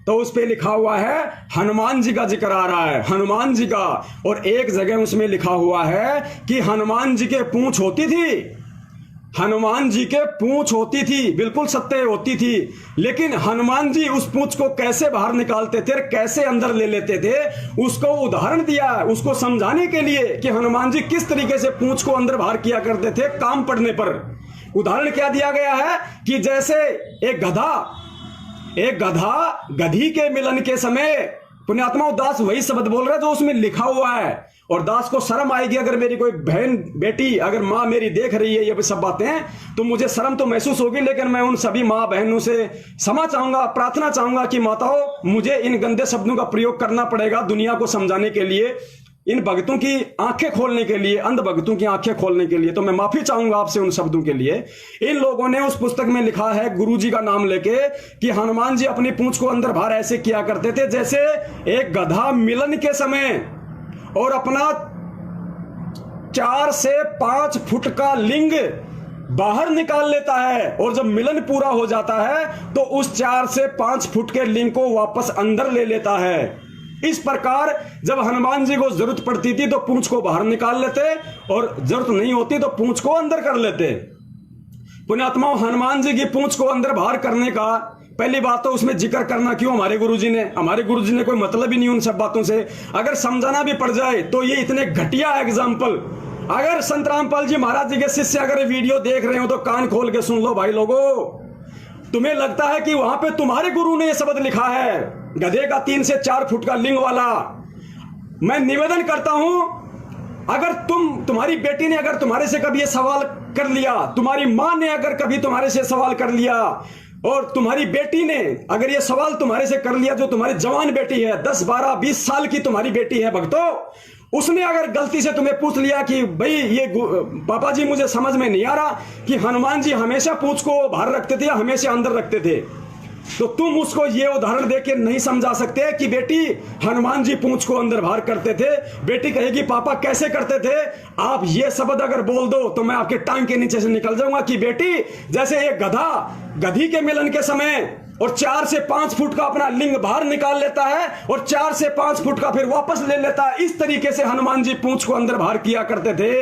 तो उस पे लिखा हुआ है, हनुमान जी का जिक्र आ रहा है, हनुमान जी का। और एक जगह उसमें लिखा हुआ है कि हनुमान जी के पूंछ होती थी, हनुमान जी के पूंछ होती थी, बिल्कुल सत्य होती थी, लेकिन हनुमान जी उस पूंछ को कैसे बाहर निकालते थे, कैसे अंदर ले लेते थे, उसको उदाहरण दिया उसको समझाने के लिए कि हनुमान जी किस तरीके से पूंछ को अंदर बाहर किया करते थे काम पड़ने पर। उदाहरण क्या दिया गया है कि जैसे एक गधा गधी के मिलन के समय, पुण्यात्मा दास वही शब्द बोल रहा है जो उसमें लिखा हुआ है। और दास को शर्म आएगी अगर मेरी कोई बहन बेटी, अगर माँ मेरी देख रही है ये सब बातें, तो मुझे शर्म तो महसूस होगी, लेकिन मैं उन सभी माँ बहनों से क्षमा चाहूंगा, प्रार्थना चाहूंगा कि माताओं, मुझे इन गंदे शब्दों का प्रयोग करना पड़ेगा दुनिया को समझाने के लिए, इन भक्तों की आंखें खोलने के लिए, अंध भक्तों की आंखें खोलने के लिए। तो मैं माफी चाहूंगा आपसे उन शब्दों के लिए। इन लोगों ने उस पुस्तक में लिखा है गुरुजी का नाम लेके कि हनुमान जी अपनी पूंछ को अंदर बाहर ऐसे किया करते थे जैसे एक गधा मिलन के समय और अपना 4 से 5 फुट का लिंग बाहर निकाल लेता है और जब मिलन पूरा हो जाता है तो उस 4 से 5 फुट के लिंग को वापस अंदर ले लेता है। इस प्रकार जब हनुमान जी को जरूरत पड़ती थी तो पूंछ को बाहर निकाल लेते और जरूरत नहीं होती तो पूंछ को अंदर कर लेते। पुण्यात्माओं, हनुमान जी की पूंछ को अंदर बाहर करने का पहली बात तो उसमें जिक्र करना क्यों हमारे गुरुजी ने कोई मतलब ही नहीं उन सब बातों से। अगर समझाना भी पड़ जाए तो ये इतने घटिया एग्जाम्पल, अगर संत रामपाल जी महाराज जी के शिष्य अगर वीडियो देख रहे हो तो कान खोल के सुन लो भाई लोगों। तुम्हें लगता है कि वहां पे तुम्हारे गुरु ने यह शब्द लिखा है गधे का 3 से 4 फुट का लिंग वाला। मैं निवेदन करता हूं, अगर तुम्हारी बेटी ने अगर तुम्हारे से कभी यह सवाल कर लिया, तुम्हारी मां ने अगर कभी तुम्हारे से सवाल कर लिया और तुम्हारी बेटी ने अगर यह सवाल तुम्हारे से कर लिया, जो तुम्हारी जवान बेटी है 10, 12, 20 साल की तुम्हारी बेटी है भक्तों, उसने अगर गलती से तुम्हें पूछ लिया कि भाई ये पापा जी मुझे समझ में नहीं आ रहा कि हनुमान जी हमेशा पूंछ को बाहर रखते थे या हमेशा अंदर रखते थे, तो तुम उसको ये उदाहरण देके नहीं समझा सकते कि बेटी हनुमान जी पूंछ को अंदर बाहर करते थे। बेटी कहेगी पापा कैसे करते थे? आप ये शब्द अगर बोल दो तो मैं आपके टांग के नीचे से निकल जाऊंगा कि बेटी जैसे एक गधा गधी के मिलन के समय और 4 से 5 फुट का अपना लिंग बाहर निकाल लेता है और 4 से 5 फुट का फिर वापस ले लेता है, इस तरीके से हनुमान जी पूंछ को अंदर बाहर किया करते थे।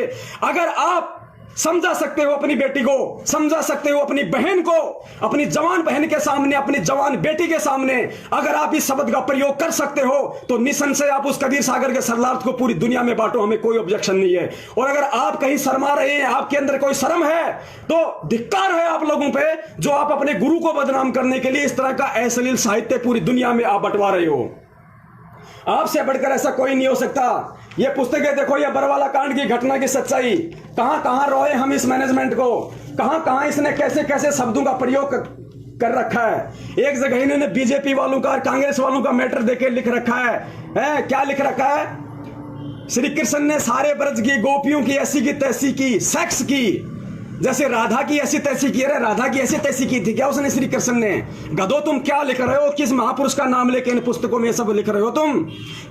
अगर आप समझा सकते हो अपनी बेटी को, समझा सकते हो अपनी बहन को, अपनी जवान बहन के सामने, अपनी जवान बेटी के सामने अगर आप इस शब्द का प्रयोग कर सकते हो तो निसंशय आप उस कबीर सागर के सरलार्थ को पूरी दुनिया में बांटो, हमें कोई ऑब्जेक्शन नहीं है। और अगर आप कहीं शर्मा रहे हैं, आपके अंदर कोई शर्म है तो धिक्कार है आप लोगों पे जो आप अपने गुरु को बदनाम करने के लिए इस तरह का अश्लील साहित्य पूरी दुनिया में आप बंटवा रहे हो। आपसे बढ़कर ऐसा कोई नहीं हो सकता। ये पुस्तकें देखो, ये बरवाला कांड की घटना की सच्चाई, कहां कहां रोए हम इस मैनेजमेंट को, कहां कहां इसने कैसे कैसे शब्दों का प्रयोग कर रखा है। एक जगह इन्होंने बीजेपी वालों का, कांग्रेस वालों का मैटर देके लिख रखा है, क्या लिख रखा है? श्री कृष्ण ने सारे ब्रज की गोपियों की ऐसी की तैसी की, सेक्स की, जैसे राधा की ऐसी तैसी की। अरे राधा की ऐसी तैसी की थी क्या उसने श्री कृष्ण ने? गधो तुम क्या लिख रहे हो? किस महापुरुष का नाम लेके इन पुस्तकों में सब लिख रहे हो? तुम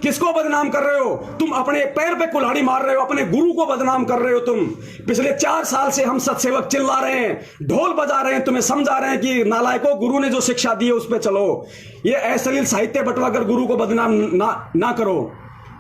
किसको बदनाम कर रहे हो? तुम अपने पैर पे कुल्हाड़ी मार रहे हो, अपने गुरु को बदनाम कर रहे हो। तुम पिछले 4 साल से हम सत्सेवक चिल्ला रहे हैं, ढोल बजा रहे हैं, तुम्हें समझा रहे हैं कि नालायकों, गुरु ने जो शिक्षा दी है उस पर चलो। ये अश्लील साहित्य बंटवा कर गुरु को बदनाम ना करो,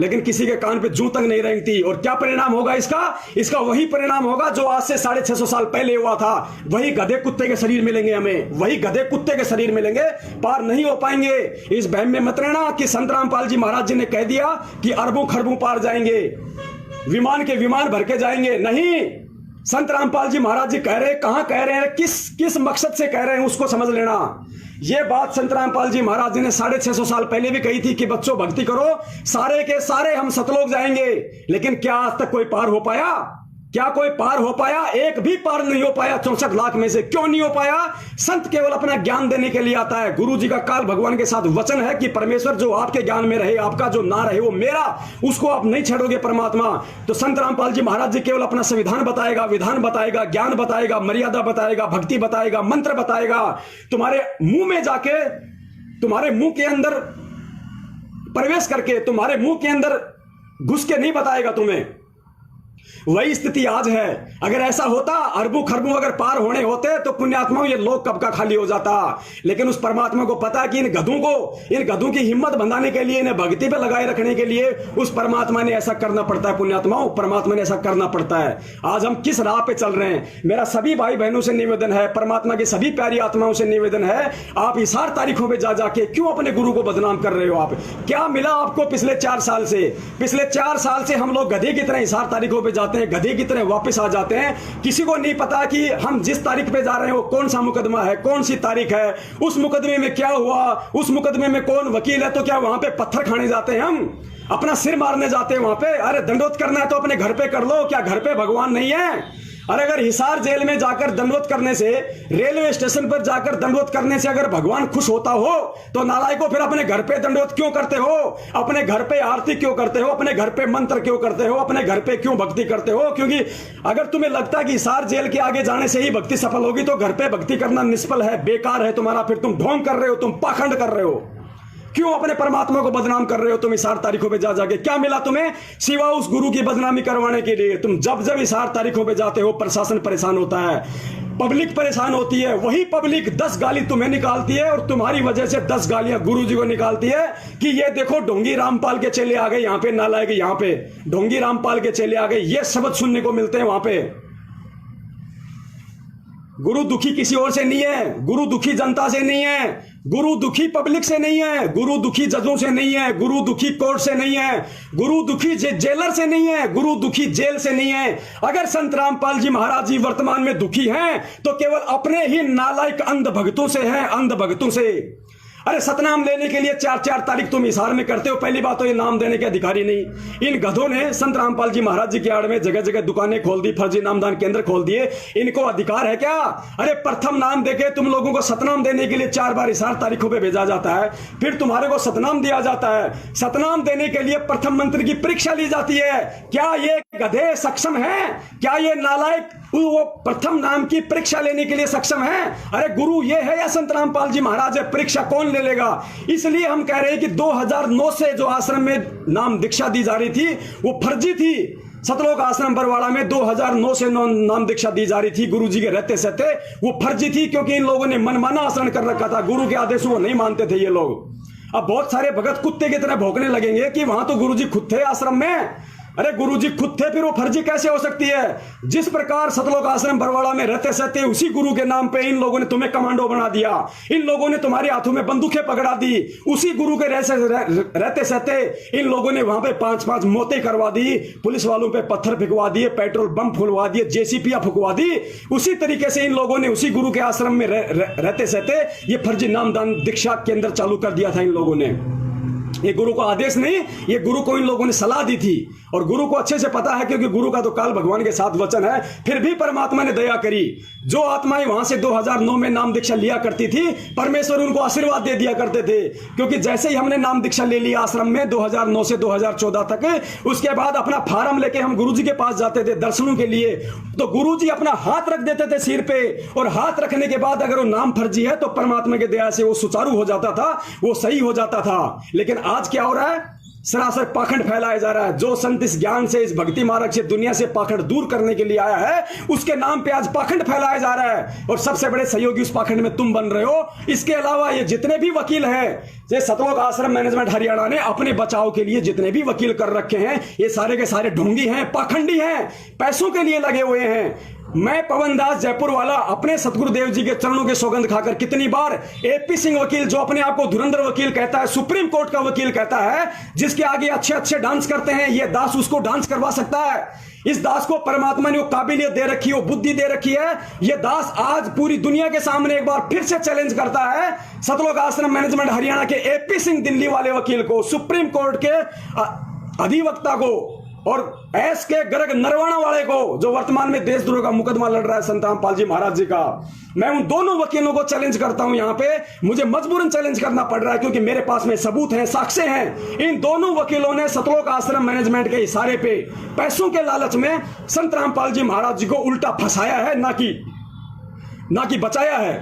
लेकिन किसी के कान पे जूं तक नहीं रेंगती। और क्या परिणाम होगा इसका वही परिणाम होगा जो आज से 650 साल पहले हुआ था। वही गधे कुत्ते के शरीर मिलेंगे हमें, वही गधे कुत्ते के शरीर मिलेंगे, पार नहीं हो पाएंगे। इस बहम में मत रहना कि संत रामपाल जी महाराज जी ने कह दिया कि अरबों खरबों पार जाएंगे, विमान के विमान भर के जाएंगे। नहीं, संत रामपाल जी महाराज जी कह रहे, कहां कह रहे हैं, किस मकसद से कह रहे हैं उसको समझ लेना। ये बात संत रामपाल जी महाराज जी ने 650 साल पहले भी कही थी कि बच्चों भक्ति करो, सारे के सारे हम सतलोक जाएंगे। लेकिन क्या आज तक कोई पार हो पाया? क्या कोई पार हो पाया? एक भी पार नहीं हो पाया 64 लाख में से। क्यों नहीं हो पाया? संत केवल अपना ज्ञान देने के लिए आता है। गुरु जी का काल भगवान के साथ वचन है कि परमेश्वर जो आपके ज्ञान में रहे, आपका जो ना रहे वो मेरा, उसको आप नहीं छेड़ोगे परमात्मा। तो संत रामपाल जी महाराज जी केवल अपना संविधान बताएगा, विधान बताएगा, ज्ञान बताएगा, मर्यादा बताएगा, भक्ति बताएगा, मंत्र बताएगा। तुम्हारे मुंह में जाके, तुम्हारे मुंह के अंदर प्रवेश करके, तुम्हारे मुंह के अंदर घुस के नहीं बताएगा तुम्हें। वही स्थिति आज है। अगर ऐसा होता, अरबों खरबों अगर पार होने होते तो पुण्यात्माओं ये लोक कब का खाली हो जाता। लेकिन उस परमात्मा को पता है कि इन गधों की हिम्मत बंधाने के लिए, इन्हें भक्ति पे लगाए रखने के लिए उस परमात्मा ने ऐसा करना पड़ता है। पुण्यात्माओं, परमात्मा ने ऐसा करना पड़ता है। आज हम किस राह पे चल रहे हैं? मेरा सभी भाई बहनों से निवेदन है, परमात्मा की सभी प्यारी आत्माओं से निवेदन है, आप इशार तारीखों में जा जाके क्यों अपने गुरु को बदनाम कर रहे हो? आप क्या मिला आपको पिछले 4 साल से? पिछले 4 साल से हम लोग गधे की तरह इशार तारीखों पे जाते हैं, गधे की तरह वापस आ जाते हैं। किसी को नहीं पता कि हम जिस तारीख पे जा रहे हैं वो कौन सा मुकदमा है, कौन सी तारीख है, उस मुकदमे में क्या हुआ, उस मुकदमे में कौन वकील है। तो क्या वहां पे पत्थर खाने जाते हैं? हम अपना सिर मारने जाते हैं वहां पे? अरे दंडोत करना है तो अपने घर पे कर लो। क्या घर पे भगवान नहीं है? अरे अगर हिसार जेल में जाकर दंडवत करने से, रेलवे स्टेशन पर जाकर दंडवत करने से अगर भगवान खुश होता हो तो नालायकों फिर अपने घर पे दंडवत क्यों करते हो? अपने घर पे आरती क्यों करते हो? अपने घर पे मंत्र क्यों करते हो? अपने घर पे क्यों भक्ति करते हो? क्योंकि अगर तुम्हें लगता है कि हिसार जेल के आगे जाने से ही भक्ति सफल होगी तो घर पे भक्ति करना निष्फल है, बेकार है तुम्हारा। फिर तुम ढोंग कर रहे हो, तुम पाखंड कर रहे हो। क्यों अपने परमात्मा को बदनाम कर रहे हो तुम इशार तारीखों पे जा जाके? क्या मिला तुम्हें सिवा उस गुरु की बदनामी करवाने के लिए? तुम जब जब इशार तारीखों पे जाते हो प्रशासन परेशान होता है, पब्लिक परेशान होती है। वही पब्लिक 10 गाली तुम्हें निकालती है और तुम्हारी वजह से 10 गालियां गुरुजी को निकालती है कि ये देखो ढोंगी रामपाल के चेले आ गए यहां पे, नालायक यहां पे ढोंगी रामपाल के चेले आ गए। ये शब्द सुनने को मिलते हैं वहां पे। गुरु दुखी किसी और से नहीं है, गुरु दुखी जनता से नहीं है, गुरु दुखी पब्लिक से नहीं है, गुरु दुखी जजों से नहीं है, गुरु दुखी कोर्ट से नहीं है, गुरु दुखी जेलर से नहीं है, गुरु दुखी जेल से नहीं है। अगर संत रामपाल जी महाराज जी वर्तमान में दुखी हैं तो केवल अपने ही नालायक अंध भक्तों से हैं, अंध भक्तों से। अरे सतनाम लेने के लिए 4-4 तारीख तुम इशार में करते हो। पहली बात तो ये नाम देने के अधिकारी नहीं। इन गधों ने संत रामपाल जी महाराज जी की आड़ में जगह जगह दुकानें खोल दी, फर्जी नामदान केंद्र खोल दिए। इनको अधिकार है क्या? अरे प्रथम नाम देके तुम लोगों को सतनाम देने के लिए 4 बार इशार तारीखों पे भेजा जाता है, फिर तुम्हारे को सतनाम दिया जाता है। सतनाम देने के लिए प्रथम मंत्र की परीक्षा ली जाती है। क्या ये गधे सक्षम है? क्या ये नालायक वो प्रथम नाम की परीक्षा लेने के लिए सक्षम है? अरे गुरु ये है या संत रामपाल जी महाराज है? परीक्षा कौन ले लेगा? इसलिए हम कह रहे हैं कि 2009 से जो आश्रम में नाम दीक्षा दी जा रही थी वो फर्जी थी। सतलोक आश्रम बरवाड़ा में 2009 से नाम दीक्षा दी जा रही थी गुरुजी के रहते सहते, वो फर्जी थी क्योंकि इन लोगों ने मनमाना आचरण कर रखा था। गुरु के आदेश वो नहीं मानते थे ये लोग। अब बहुत सारे भगत कुत्ते की तरह भौंकने लगेंगे कि वहां तो गुरुजी खुद थे आश्रम में। अरे गुरुजी खुद थे, फिर वो फर्जी कैसे हो सकती है? जिस प्रकार सतलोक आश्रम बरवाड़ा में रहते सहते उसी गुरु के नाम पे इन लोगों ने तुम्हें कमांडो बना दिया, इन लोगों ने तुम्हारे हाथों में बंदूकें पकड़ा दी। उसी गुरु के रहते सहते इन लोगों ने वहां पे 5-5 मौतें करवा दी, पुलिस वालों पे पत्थर फेंकवा दिए, पेट्रोल बम फुलवा दिए, जेसीपीआं फुकवा दी। उसी तरीके से इन लोगों ने उसी गुरु के आश्रम में रहते सहते ये फर्जी नामदान दीक्षा केंद्र चालू कर दिया था इन लोगों ने। ये गुरु को आदेश नहीं, ये गुरु को इन लोगों ने सलाह दी थी और गुरु को अच्छे से पता है क्योंकि गुरु का तो काल भगवान के साथ वचन है। फिर भी परमात्मा ने दया करी। जो आत्माएं वहां से 2009 में नाम दीक्षा लिया करती थी, परमेश्वर उनको आशीर्वाद दे दिया करते थे। क्योंकि जैसे ही हमने नाम दीक्षा ले लिया आश्रम में 2009 से 2014 तक, उसके बाद अपना फार्म लेके हम गुरुजी के पास जाते थे दर्शनों के लिए, तो गुरुजी अपना हाथ रख देते थे सिर पे, और हाथ रखने के बाद अगर वो नाम फर्जी है तो परमात्मा की दया से वो सुचारू हो जाता था, वो सही हो जाता था। लेकिन आज क्या हो रहा है? सरासर पाखंड फैलाया जा रहा है। जो संत इस ज्ञान से, इस भक्ति मार्ग से दुनिया से पाखंड दूर करने के लिए आया है, उसके नाम पे आज पाखंड फैलाया जा रहा है और सबसे बड़े सहयोगी उस पाखंड में तुम बन रहे हो। इसके अलावा ये जितने भी वकील हैं, ये सतलोक आश्रम मैनेजमेंट हरियाणा ने अपने बचाव के लिए जितने भी वकील कर रखे हैं, ये सारे के सारे ढोंगी हैं, पाखंडी हैं, पैसों के लिए लगे हुए हैं। मैं पवन दास जयपुर वाला अपने सतगुरुदेव जी के चरणों के सौगंध खाकर कितनी बार एपी सिंह वकील, जो अपने आप को धुरंधर वकील कहता है, सुप्रीम कोर्ट का वकील कहता है, जिसके आगे अच्छे अच्छे डांस करते हैं, ये दास उसको डांस करवा सकता है। इस दास को परमात्मा ने वो काबिलियत दे रखी है, वो बुद्धि दे रखी है। ये दास आज पूरी दुनिया के सामने एक बार फिर से चैलेंज करता है सतलोक आश्रम मैनेजमेंट हरियाणा के एपी सिंह दिल्ली वाले वकील को, सुप्रीम कोर्ट के अधिवक्ता को, और एस के गर्ग नरवाणा वाले को, जो वर्तमान में देशद्रोह का मुकदमा लड़ रहा है संत रामपाल जी महाराज जी का। मैं उन दोनों वकीलों को चैलेंज करता हूं। यहां पे मुझे मजबूरन चैलेंज करना पड़ रहा है क्योंकि मेरे पास में सबूत है, साक्ष्य हैं। इन दोनों वकीलों ने सतलोक आश्रम मैनेजमेंट के इशारे पे, पैसों के लालच में संत रामपाल जी महाराज जी को उल्टा फंसाया है, ना कि बचाया है।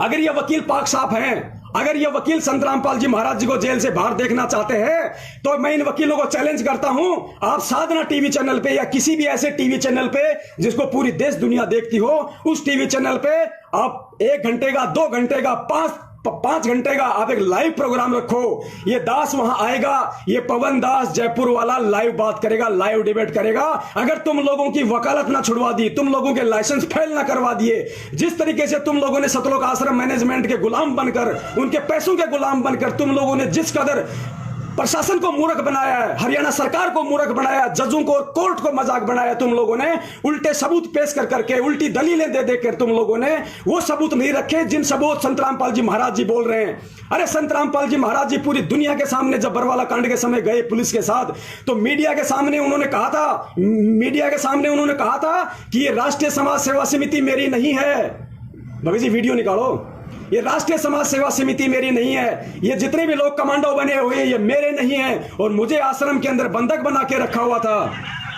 अगर ये वकील पाक साफ हैं, अगर ये वकील संत रामपाल जी महाराज जी को जेल से बाहर देखना चाहते हैं, तो मैं इन वकीलों को चैलेंज करता हूं, आप साधना टीवी चैनल पे या किसी भी ऐसे टीवी चैनल पे जिसको पूरी देश दुनिया देखती हो, उस टीवी चैनल पे आप 1 घंटे का, 2 घंटे का, 5 घंटे का आप एक लाइव प्रोग्राम रखो। ये दास वहां आएगा, ये पवन दास जयपुर वाला लाइव बात करेगा, लाइव डिबेट करेगा। अगर तुम लोगों की वकालत ना छुड़वा दी, तुम लोगों के लाइसेंस फेल ना करवा दिए, जिस तरीके से तुम लोगों ने सतलोक आश्रम मैनेजमेंट के गुलाम बनकर, उनके पैसों के गुलाम बनकर तुम लोगों ने जिस कदर प्रशासन को मूर्ख बनाया है, हरियाणा सरकार को मूर्ख बनाया, जजों को, कोर्ट को मजाक बनाया तुम लोगों ने, उल्टे सबूत पेश कर करके, उल्टी दलीलें दे देकर तुम लोगों ने वो सबूत नहीं रखे जिन सबूत संत रामपाल जी महाराज जी बोल रहे हैं। अरे संत रामपाल जी महाराज जी पूरी दुनिया के सामने जब बरवाला कांड के समय गए पुलिस के साथ, तो मीडिया के सामने उन्होंने कहा था कि ये राष्ट्रीय समाज सेवा समिति मेरी नहीं है। भगत जी वीडियो निकालो, ये राष्ट्रीय समाज सेवा समिति मेरी नहीं है, ये जितने भी लोग कमांडो बने हुए ये मेरे नहीं हैं, और मुझे आश्रम के अंदर बंधक बना के रखा हुआ था।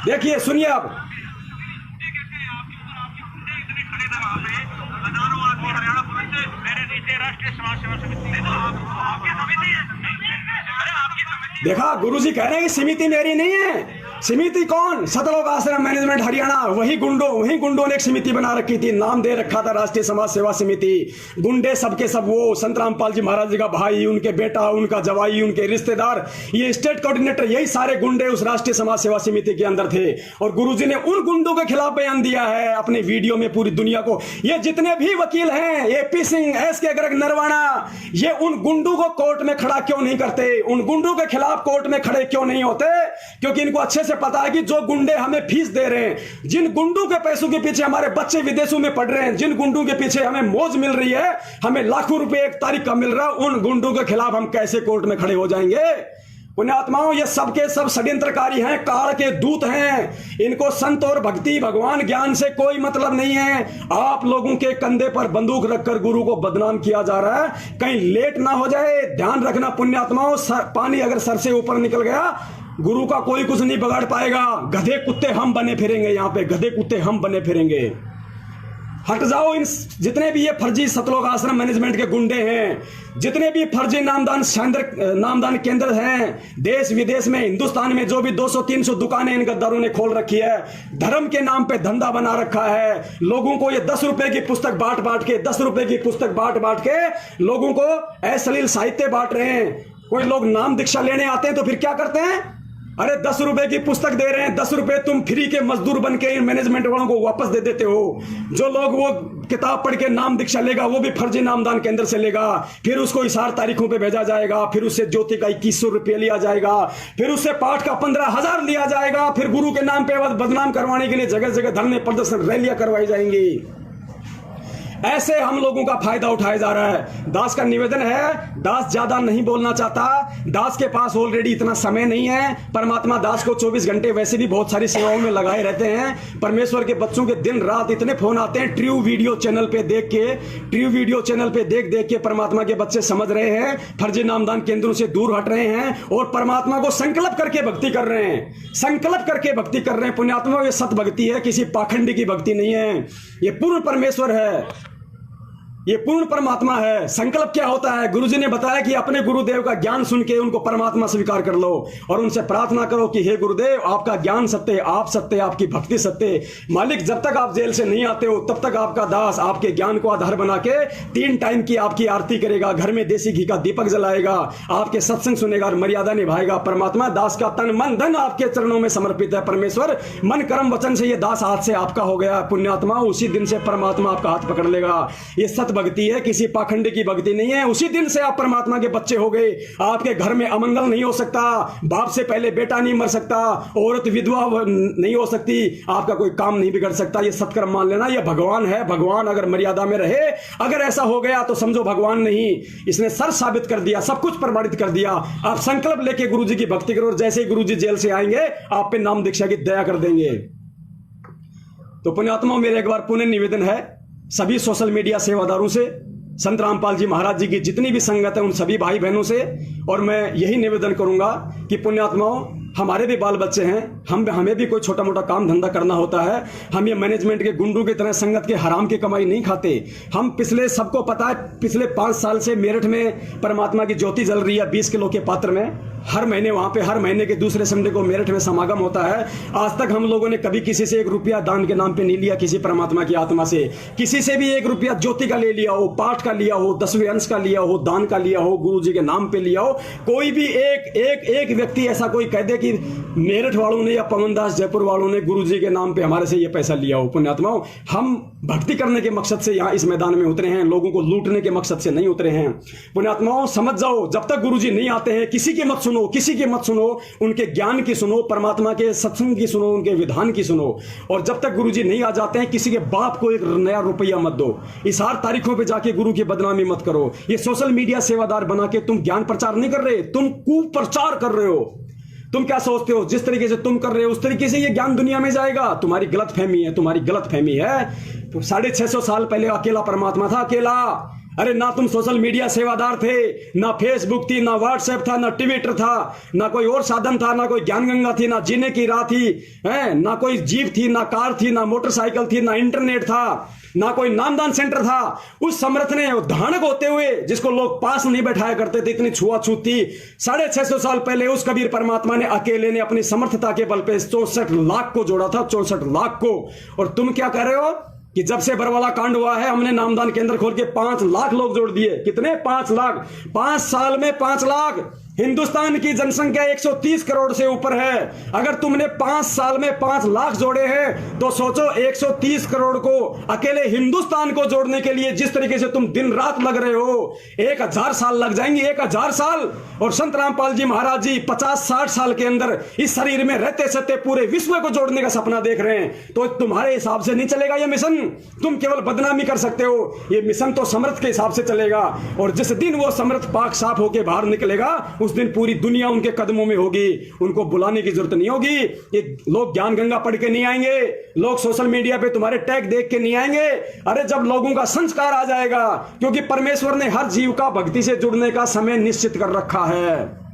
देखिए, सुनिए आप। राष्ट्रीय समाज सेवा समिति देखा, गुरुजी कह रहे हैं कि समिति मेरी नहीं है। समिति कौन? सतलोक आश्रम मैनेजमेंट हरियाणा, वही गुंडों ने एक समिति बना रखी थी, नाम दे रखा था राष्ट्रीय समाज सेवा समिति। गुंडे सबके सब वो संत रामपाल जी महाराज जी का भाई, उनके बेटा, उनका जवाई, उनके रिश्तेदार, ये स्टेट कोऑर्डिनेटर, यही सारे गुंडे उस राष्ट्रीय समाज सेवा समिति के अंदर थे। और गुरुजी ने उन गुंडों के खिलाफ बयान दिया है अपने वीडियो में पूरी दुनिया को। ये जितने भी वकील हैं, एपी सिंह, एसके गर्ग, नरवाना, ये उन गुंडों को कोर्ट में खड़ा क्यों नहीं करते? उन गुंडों के खिलाफ कोर्ट में खड़े क्यों नहीं होते? क्योंकि इनको अच्छे से पता है कि जो गुंडे हमें फीस दे रहे हैं, जिन गुंडों के पैसों के पीछे हमारे बच्चे विदेशों में पढ़ रहे हैं, जिन गुंडों के पीछे हमें मौज मिल रही है, हमें लाखों रुपए एक तारीख का मिल रहा है, उन गुंडों के खिलाफ हम कैसे कोर्ट में खड़े हो जाएंगे? पुण्यात्माओं, ये सबके सब षड्यंत्रकारी हैं, काल के दूत हैं। इनको संत और भक्ति, भगवान, ज्ञान से कोई मतलब नहीं है। आप लोगों के कंधे पर बंदूक रखकर गुरु को बदनाम किया जा रहा है। कहीं लेट ना हो जाए, ध्यान रखना पुण्यात्माओं। पानी अगर सर से ऊपर निकल गया, गुरु का कोई कुछ नहीं बिगाड़ पाएगा। गधे कुत्ते हम बने फिरेंगे, यहाँ पे गधे कुत्ते हम बने फिरेंगे। हट जाओ इन जितने भी ये फर्जी सतलोक आश्रम मैनेजमेंट के गुंडे हैं, जितने भी फर्जी नामदान केंद्र हैं, देश विदेश में, हिंदुस्तान में जो भी 200-300 दुकानें इन गद्दारों ने खोल रखी है, धर्म के नाम पे धंधा बना रखा है। लोगों को ये 10 रुपए की पुस्तक बांट के 10 रुपए की पुस्तक बांट के लोगों को अश्लील साहित्य बांट रहे हैं। कोई लोग नाम दीक्षा लेने आते हैं तो फिर क्या करते हैं? अरे 10 रुपए की पुस्तक दे रहे हैं, 10 रुपए तुम फ्री के मजदूर बन के इन मैनेजमेंट वालों को वापस दे देते हो। जो लोग वो किताब पढ़ के नाम दीक्षा लेगा, वो भी फर्जी नामदान केंद्र से लेगा, फिर उसको इशार तारीखों पे भेजा जाएगा, फिर उससे ज्योति का 2100 रुपये लिया जाएगा, फिर उससे पाठ का 15,000 लिया जाएगा, फिर गुरु के नाम पे बदनाम करवाने के लिए जगह जगह धरने, प्रदर्शन, रैलियां करवाई जाएंगी। ऐसे हम लोगों का फायदा उठाया जा रहा है। दास का निवेदन है, दास ज्यादा नहीं बोलना चाहता, दास के पास ऑलरेडी इतना समय नहीं है। परमात्मा दास को 24 घंटे वैसे भी बहुत सारी सेवाओं में लगाए रहते हैं। परमेश्वर के बच्चों के दिन रात इतने फोन आते हैं, ट्रू वीडियो चैनल पे देख के परमात्मा के बच्चे समझ रहे हैं, फर्जी नामदान केंद्रों से दूर हट रहे हैं और परमात्मा को संकल्प करके भक्ति कर रहे हैं। संकल्प करके भक्ति कर रहे हैं पुण्यात्मा। ये सत भक्ति है, किसी पाखंडी की भक्ति नहीं है। ये पूर्ण परमेश्वर है, ये पूर्ण परमात्मा है। संकल्प क्या होता है? गुरुजी ने बताया कि अपने गुरुदेव का ज्ञान सुन के उनको परमात्मा स्वीकार कर लो और उनसे प्रार्थना करो कि हे गुरुदेव, आपका ज्ञान सत्य, आप सत्य, आपकी भक्ति सत्य। मालिक, जब तक आप जेल से नहीं आते हो तब तक आपका दास आपके ज्ञान को आधार बना के 3 टाइम की आपकी आरती करेगा, घर में देसी घी का दीपक जलाएगा, आपके सत्संग सुनेगा और मर्यादा निभाएगा। परमात्मा दास का तन मन धन आपके चरणों में समर्पित है। परमेश्वर, मन कर्म वचन से ये दास हाथ से आपका हो गया। पुण्यात्मा, उसी दिन से परमात्मा आपका हाथ पकड़ लेगा। ये सत भक्ति है, किसी पाखंड की भक्ति नहीं है। उसी दिन से आप परमात्मा के बच्चे हो गए। आपके घर में अमंगल नहीं हो सकता, बाप से पहले बेटा नहीं मर सकता, औरत विधवा नहीं हो सकती, आपका कोई काम नहीं बिगड़ सकता। ये सत्कर्म मान लेना, ये भगवान है। भगवान अगर मर्यादा में रहे, अगर ऐसा हो गया तो समझो भगवान नहीं, इसने सर साबित कर दिया, सब कुछ प्रमाणित कर दिया। आप संकल्प लेके गुरुजी की भक्ति करो और जैसे ही गुरुजी जेल से आएंगे आप पे नाम दीक्षा की दया कर देंगे। तो पुण्यात्मा, मेरे एक बार पुनः निवेदन है सभी सोशल मीडिया सेवादारों से, संत रामपाल जी महाराज जी की जितनी भी संगत है उन सभी भाई बहनों से, और मैं यही निवेदन करूंगा कि पुण्यात्माओं, हमारे भी बाल बच्चे हैं, हमें भी कोई छोटा मोटा काम धंधा करना होता है। हम ये मैनेजमेंट के गुंडों की तरह संगत के हराम की कमाई नहीं खाते। हम सबको पता है, पिछले 5 साल से मेरठ में परमात्मा की ज्योति जल रही है 20 किलो के पात्र में। हर महीने वहां पे, हर महीने के दूसरे संडे को मेरठ में समागम होता है। आज तक हम लोगों ने कभी किसी से 1 रुपया दान के नाम पे नहीं लिया, किसी परमात्मा की आत्मा से। किसी से भी 1 रुपया ज्योति का ले लिया हो, पाठ का लिया हो, 10वें अंश का लिया हो, दान का लिया हो, गुरु जी के नाम पे लिया हो, कोई भी एक व्यक्ति ऐसा कोई कह दे कि मेरठ वालों ने या पवनदास जयपुर वालों ने गुरु जी के नाम पे हमारे से ये पैसा लिया हो। पुण्यात्माओं, हम भक्ति करने के मकसद से यहाँ इस मैदान में उतरे हैं, लोगों को लूटने के मकसद से नहीं उतरे हैं। पुण्यात्माओं, समझ जाओ, जब तक गुरु जी नहीं आते हैं किसी की मत सुनो, किसी की मत सुनो, उनके ज्ञान की सुनो, परमात्मा के सत्संग की सुनो, उनके विधान की सुनो। और जब तक गुरु जी नहीं आ जाते हैं, किसी के बाप को 1 नया रुपया मत दो। इस हर तारीखों पे जाके गुरु की बदनामी मत करो। ये सोशल मीडिया सेवादार बना के तुम ज्ञान प्रचार नहीं कर रहे, तुम कुप्रचार कर रहे हो। तुम क्या सोचते हो जिस तरीके से तुम कर रहे हो उस तरीके से ये ज्ञान दुनिया में जाएगा? तुम्हारी गलत फहमी है, तुम्हारी गलत फहमी है। तो 650 साल पहले अकेला परमात्मा था, अकेला। अरे ना तुम सोशल मीडिया सेवादार थे, ना फेसबुक थी, ना व्हाट्सएप था, ना ट्विटर था, ना कोई और साधन था, ना कोई ज्ञान गंगा थी, ना जीने की राह थी, ना कोई जीप थी, ना कार थी, ना मोटरसाइकिल थी, ना इंटरनेट था, ना कोई नामदान सेंटर था। उस समर्थ ने धानक होते हुए, जिसको लोग पास नहीं बैठाया करते थे, इतनी छुआछूत थी, 650 साल पहले उस कबीर परमात्मा ने अकेले ने अपनी समर्थता के बल पे 64 लाख को जोड़ा था, 64 लाख को। और तुम क्या कर रहे हो कि जब से बरवाला कांड हुआ है, हमने नामदान केंद्र खोल के 5 लाख लोग जोड़ दिए। कितने? 5 लाख। 5 साल में 5 लाख। हिंदुस्तान की जनसंख्या 130 करोड़ से ऊपर है। अगर तुमने 5 साल में 5 लाख जोड़े हैं तो सोचो 130 करोड़ को अकेले हिंदुस्तान को जोड़ने के लिए जिस तरीके से तुम दिन रात लग रहे हो, 1000 साल लग जाएंगे, 1000 साल। और संत रामपाल जी महाराज जी 50-60 साल के अंदर इस शरीर में रहते सहते पूरे विश्व को जोड़ने का सपना देख रहे हैं। तो तुम्हारे हिसाब से नहीं चलेगा ये मिशन, तुम केवल बदनामी कर सकते हो। ये मिशन तो समर्थ के हिसाब से चलेगा। और जिस दिन वो समर्थ पाक साफ होकर बाहर निकलेगा, उस दिन पूरी दुनिया उनके कदमों में होगी। उनको बुलाने की जरूरत नहीं होगी। ये लोग ज्ञान गंगा पढ़ के नहीं आएंगे, लोग सोशल मीडिया पे तुम्हारे टैग देख के नहीं आएंगे। अरे जब लोगों का संस्कार आ जाएगा, क्योंकि परमेश्वर ने हर जीव का भक्ति से जुड़ने का समय निश्चित कर रखा है।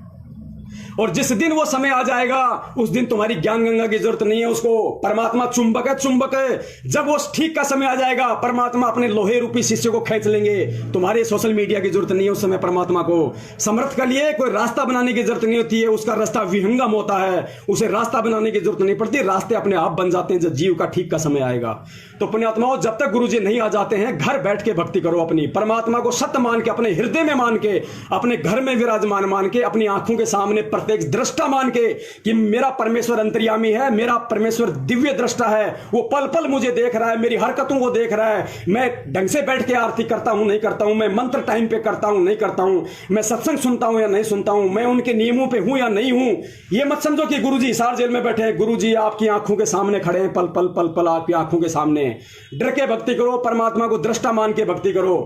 और जिस दिन वो समय आ जाएगा, उस दिन तुम्हारी ज्ञान गंगा की जरूरत नहीं है उसको। परमात्मा चुंबक है, चुंबक है। जब वो ठीक का समय आ जाएगा, परमात्मा अपने लोहे रूपी शिष्य को खींच लेंगे। तुम्हारे सोशल मीडिया की जरूरत नहीं है उस समय परमात्मा को। समर्थ के लिए कोई रास्ता बनाने की जरूरत नहीं होती है, उसका रास्ता विहंगम होता है, उसे रास्ता बनाने की जरूरत नहीं पड़ती। रास्ते अपने आप बन जाते हैं जब जीव का ठीक का समय आएगा। तो पुण्यात्माओं, जब तक गुरुजी नहीं आ जाते हैं, घर बैठ के भक्ति करो अपनी। परमात्मा को सत्य मान के, अपने हृदय में मान के, अपने घर में विराजमान मान के, अपनी आंखों के सामने प्रत्येक दृष्टा मान के कि मेरा परमेश्वर अंतर्यामी है, मेरा परमेश्वर दिव्य दृष्टा है, वो पल पल मुझे देख रहा है, मेरी हरकतों को देख रहा है। मैं ढंग से बैठ के आरती करता हूं नहीं करता हूं, मैं मंत्र टाइम पे करता हूं नहीं करता हूं, मैं सत्संग सुनता हूं या नहीं सुनता हूं, मैं उनके नियमों पे हूं या नहीं हूं। ये मत समझो कि गुरुजी हिसार जेल में बैठे हैं, गुरुजी आपकी आंखों के सामने खड़े हैं, पल पल पल पल आपकी आंखों के सामने। डर के भक्ति करो, परमात्मा को दृष्टा मान के भक्ति करो,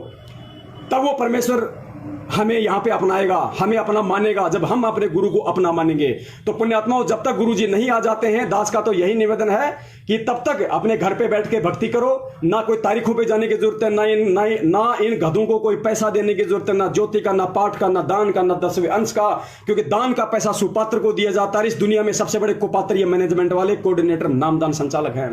तब वो परमेश्वर हमें यहां पे अपनाएगा, हमें अपना मानेगा। जब हम अपने गुरु को अपना मानेंगे तो पुण्यात्माओं, जब तक गुरुजी नहीं आ जाते हैं, दास का तो यही निवेदन है कि तब तक अपने घर पे बैठ के भक्ति करो। ना कोई तारीखों पे जाने की जरूरत है, ना इन गधों को कोई पैसा देने की जरूरत है, ना ज्योति का, ना पाठ का, ना दान का, ना 10वें अंश का, क्योंकि दान का पैसा सुपात्र को दिया जाता है। इस दुनिया में सबसे बड़े कुपात्र ये मैनेजमेंट वाले कोऑर्डिनेटर, नामदान संचालक हैं।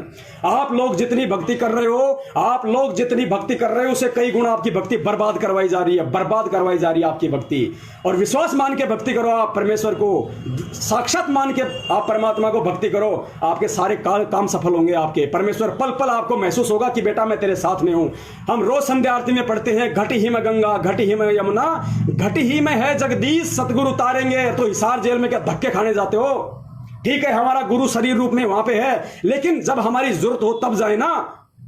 आप लोग जितनी भक्ति कर रहे हो, आप लोग जितनी भक्ति कर रहे हो, उससे कई गुना आपकी भक्ति बर्बाद करवाई जा रही है, बर्बाद करवाई जा रही है आपकी भक्ति। और विश्वास मान के भक्ति करो, आप परमेश्वर को साक्षात मान के आप परमात्मा को भक्ति करो, आपके सारे काम सफल होंगे आपके। परमेश्वर पल पल आपको महसूस होगा कि बेटा मैं तेरे साथ में हूं। हम रोज संध्या आरती में पढ़ते हैं, घटी ही में गंगा, घटी ही में यमुना, घटी ही में है जगदीश, सतगुरु उतारेंगे। तो हिसार जेल में क्या धक्के खाने जाते हो? ठीक है, हमारा गुरु शरीर रूप में वहां पे है, लेकिन जब हमारी जरूरत हो तब जाए ना।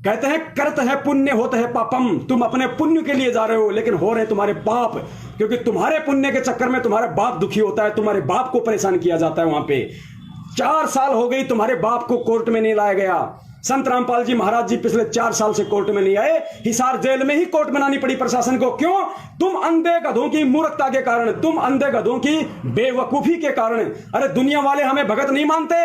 कहते हैं करत है पुण्य होता है पापम। तुम अपने पुण्य के लिए जा रहे हो, लेकिन हो रहे तुम्हारे पाप, क्योंकि तुम्हारे पुण्य के चक्कर में तुम्हारा बाप दुखी होता है, तुम्हारे बाप को परेशान किया जाता है। वहां पे 4 साल हो गई तुम्हारे बाप को कोर्ट में नहीं लाया गया। संत रामपाल जी महाराज जी पिछले 4 साल से कोर्ट में नहीं आए। हिसार जेल में ही कोर्ट बनानी पड़ी प्रशासन को। क्यों? तुम अंधे गधों की मूर्खता के कारण, तुम अंधे गधों की बेवकूफी के कारण। अरे दुनिया वाले हमें भगत नहीं मानते,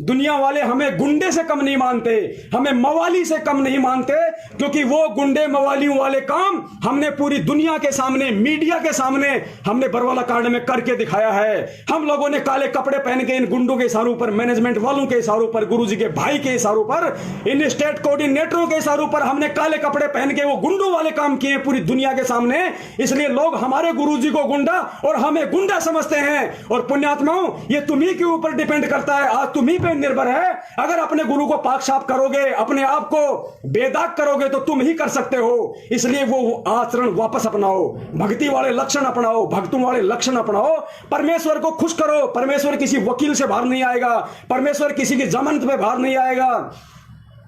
दुनिया वाले हमें गुंडे से कम नहीं मानते, हमें मवाली से कम नहीं मानते, क्योंकि वो गुंडे मवालियों वाले काम हमने पूरी दुनिया के सामने, मीडिया के सामने हमने बरवाला कांड में करके दिखाया है। हम लोगों ने काले कपड़े पहन के इन गुंडों के इशारों पर, मैनेजमेंट वालों के इशारों पर, गुरुजी के भाई के इशारों पर, इन स्टेट कोऑर्डिनेटरों के इशारों पर हमने काले कपड़े पहन के वो गुंडों वाले काम किए पूरी दुनिया के सामने। इसलिए लोग हमारे गुरुजी को गुंडा और हमें गुंडा समझते हैं। और पुण्यात्माओं, ये तुम्ही के ऊपर डिपेंड करता है, आज तुम्ही पे निर्भर है। अगर अपने गुरु को पाक साफ करोगे, अपने आप को बेदाग करोगे, तो तुम ही कर सकते हो। इसलिए वो आचरण वापस अपनाओ, भक्ति वाले लक्षण अपनाओ, भक्तों वाले लक्षण अपनाओ। परमेश्वर को खुश करो। परमेश्वर किसी वकील से बाहर नहीं आएगा, परमेश्वर किसी की जमानत पे बाहर नहीं आएगा,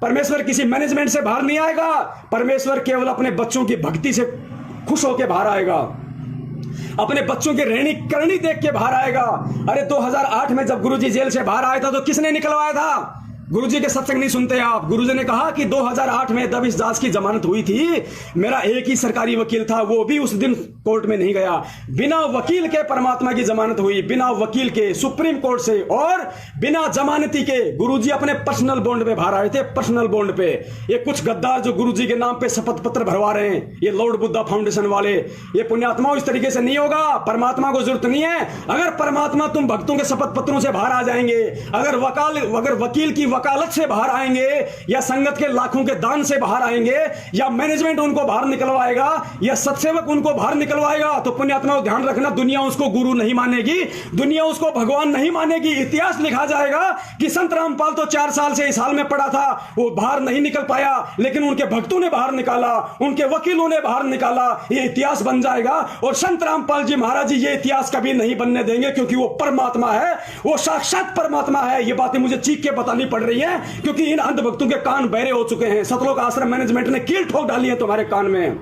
परमेश्वर किसी मैनेजमेंट से बाहर नहीं आएगा। परमेश्वर केवल अपने बच्चों की भक्ति से खुश होकर बाहर आएगा, अपने बच्चों की रहनी करनी देख के बाहर आएगा। अरे 2008 में जब गुरुजी जेल से बाहर आया था तो किसने निकलवाया था? गुरुजी के सत्संग नहीं सुनते आप। गुरुजी ने कहा कि 2008 में दबिश दास की जमानत हुई थी, मेरा एक ही सरकारी वकील था, वो भी उस दिन कोर्ट में नहीं गया। बिना वकील के परमात्मा की जमानत हुई, बिना वकील के सुप्रीम कोर्ट से, और बिना जमानती के गुरुजी अपने पर्सनल बॉन्ड पे बाहर आए थे, पर्सनल बॉन्ड पे। ये कुछ गद्दार जो गुरुजी के नाम पे शपथ पत्र भरवा रहे हैं, ये लॉर्ड बुद्धा फाउंडेशन वाले, ये पुण्यात्माओं इस तरीके से नहीं होगा। परमात्मा को जरूरत नहीं है। अगर परमात्मा तुम भक्तों के शपथ पत्रों से बाहर आ जाएंगे, अगर वकील की वकालत से बाहर आएंगे, या संगत के लाखों के दान से बाहर आएंगे, या मैनेजमेंट उनको बाहर निकलवाएगा, या सत्सेवक उनको बाहर निकलवाएगा, तो पुण्यात्माओं ध्यान रखना, दुनिया उसको गुरु नहीं मानेगी, दुनिया उसको भगवान नहीं मानेगी। इतिहास लिखा जाएगा कि संत रामपाल तो 4 साल से इस हाल में पड़ा था, वो बाहर नहीं निकल पाया, लेकिन उनके भक्तों ने बाहर निकाला, उनके वकीलों ने बाहर निकाला। ये इतिहास बन जाएगा। और संत रामपाल जी महाराज जी ये इतिहास कभी नहीं बनने देंगे, क्योंकि वो परमात्मा है, वो साक्षात परमात्मा है। ये बातें मुझे चीख के बतानी पड़ रही है, क्योंकि इन अंधभक्तों के कान बहरे हो चुके हैं। सतलोक आश्रम मैनेजमेंट ने कील ठोक डाली है तुम्हारे कान में।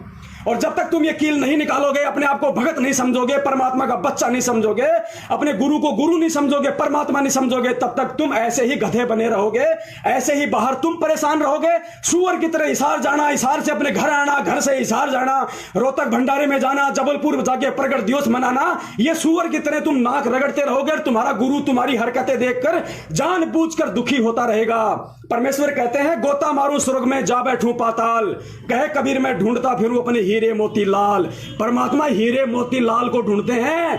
और जब तक तुम ये कील नहीं निकालोगे, अपने आप को भगत नहीं समझोगे, परमात्मा का बच्चा नहीं समझोगे, अपने गुरु को गुरु नहीं समझोगे, परमात्मा नहीं समझोगे, तब तक तुम ऐसे ही गधे बने रहोगे, ऐसे ही बाहर तुम परेशान रहोगे। सूअर की तरह हिसार जाना, हिसार से अपने घर आना, घर से हिसार जाना, रोहतक भंडारे में जाना, जबलपुर जाके प्रगट दिवस मनाना, ये सूअर की तरह तुम नाक रगड़ते रहोगे। और तुम्हारा गुरु तुम्हारी हरकतें देखकर जानबूझकर दुखी होता रहेगा। परमेश्वर कहते हैं, गोता मारूं स्वर्ग में जा बैठूं पाताल, कहे कबीर मैं ढूंढता फिरूं अपने हीरे मोती लाल। परमात्मा हीरे मोती लाल को ढूंढते हैं,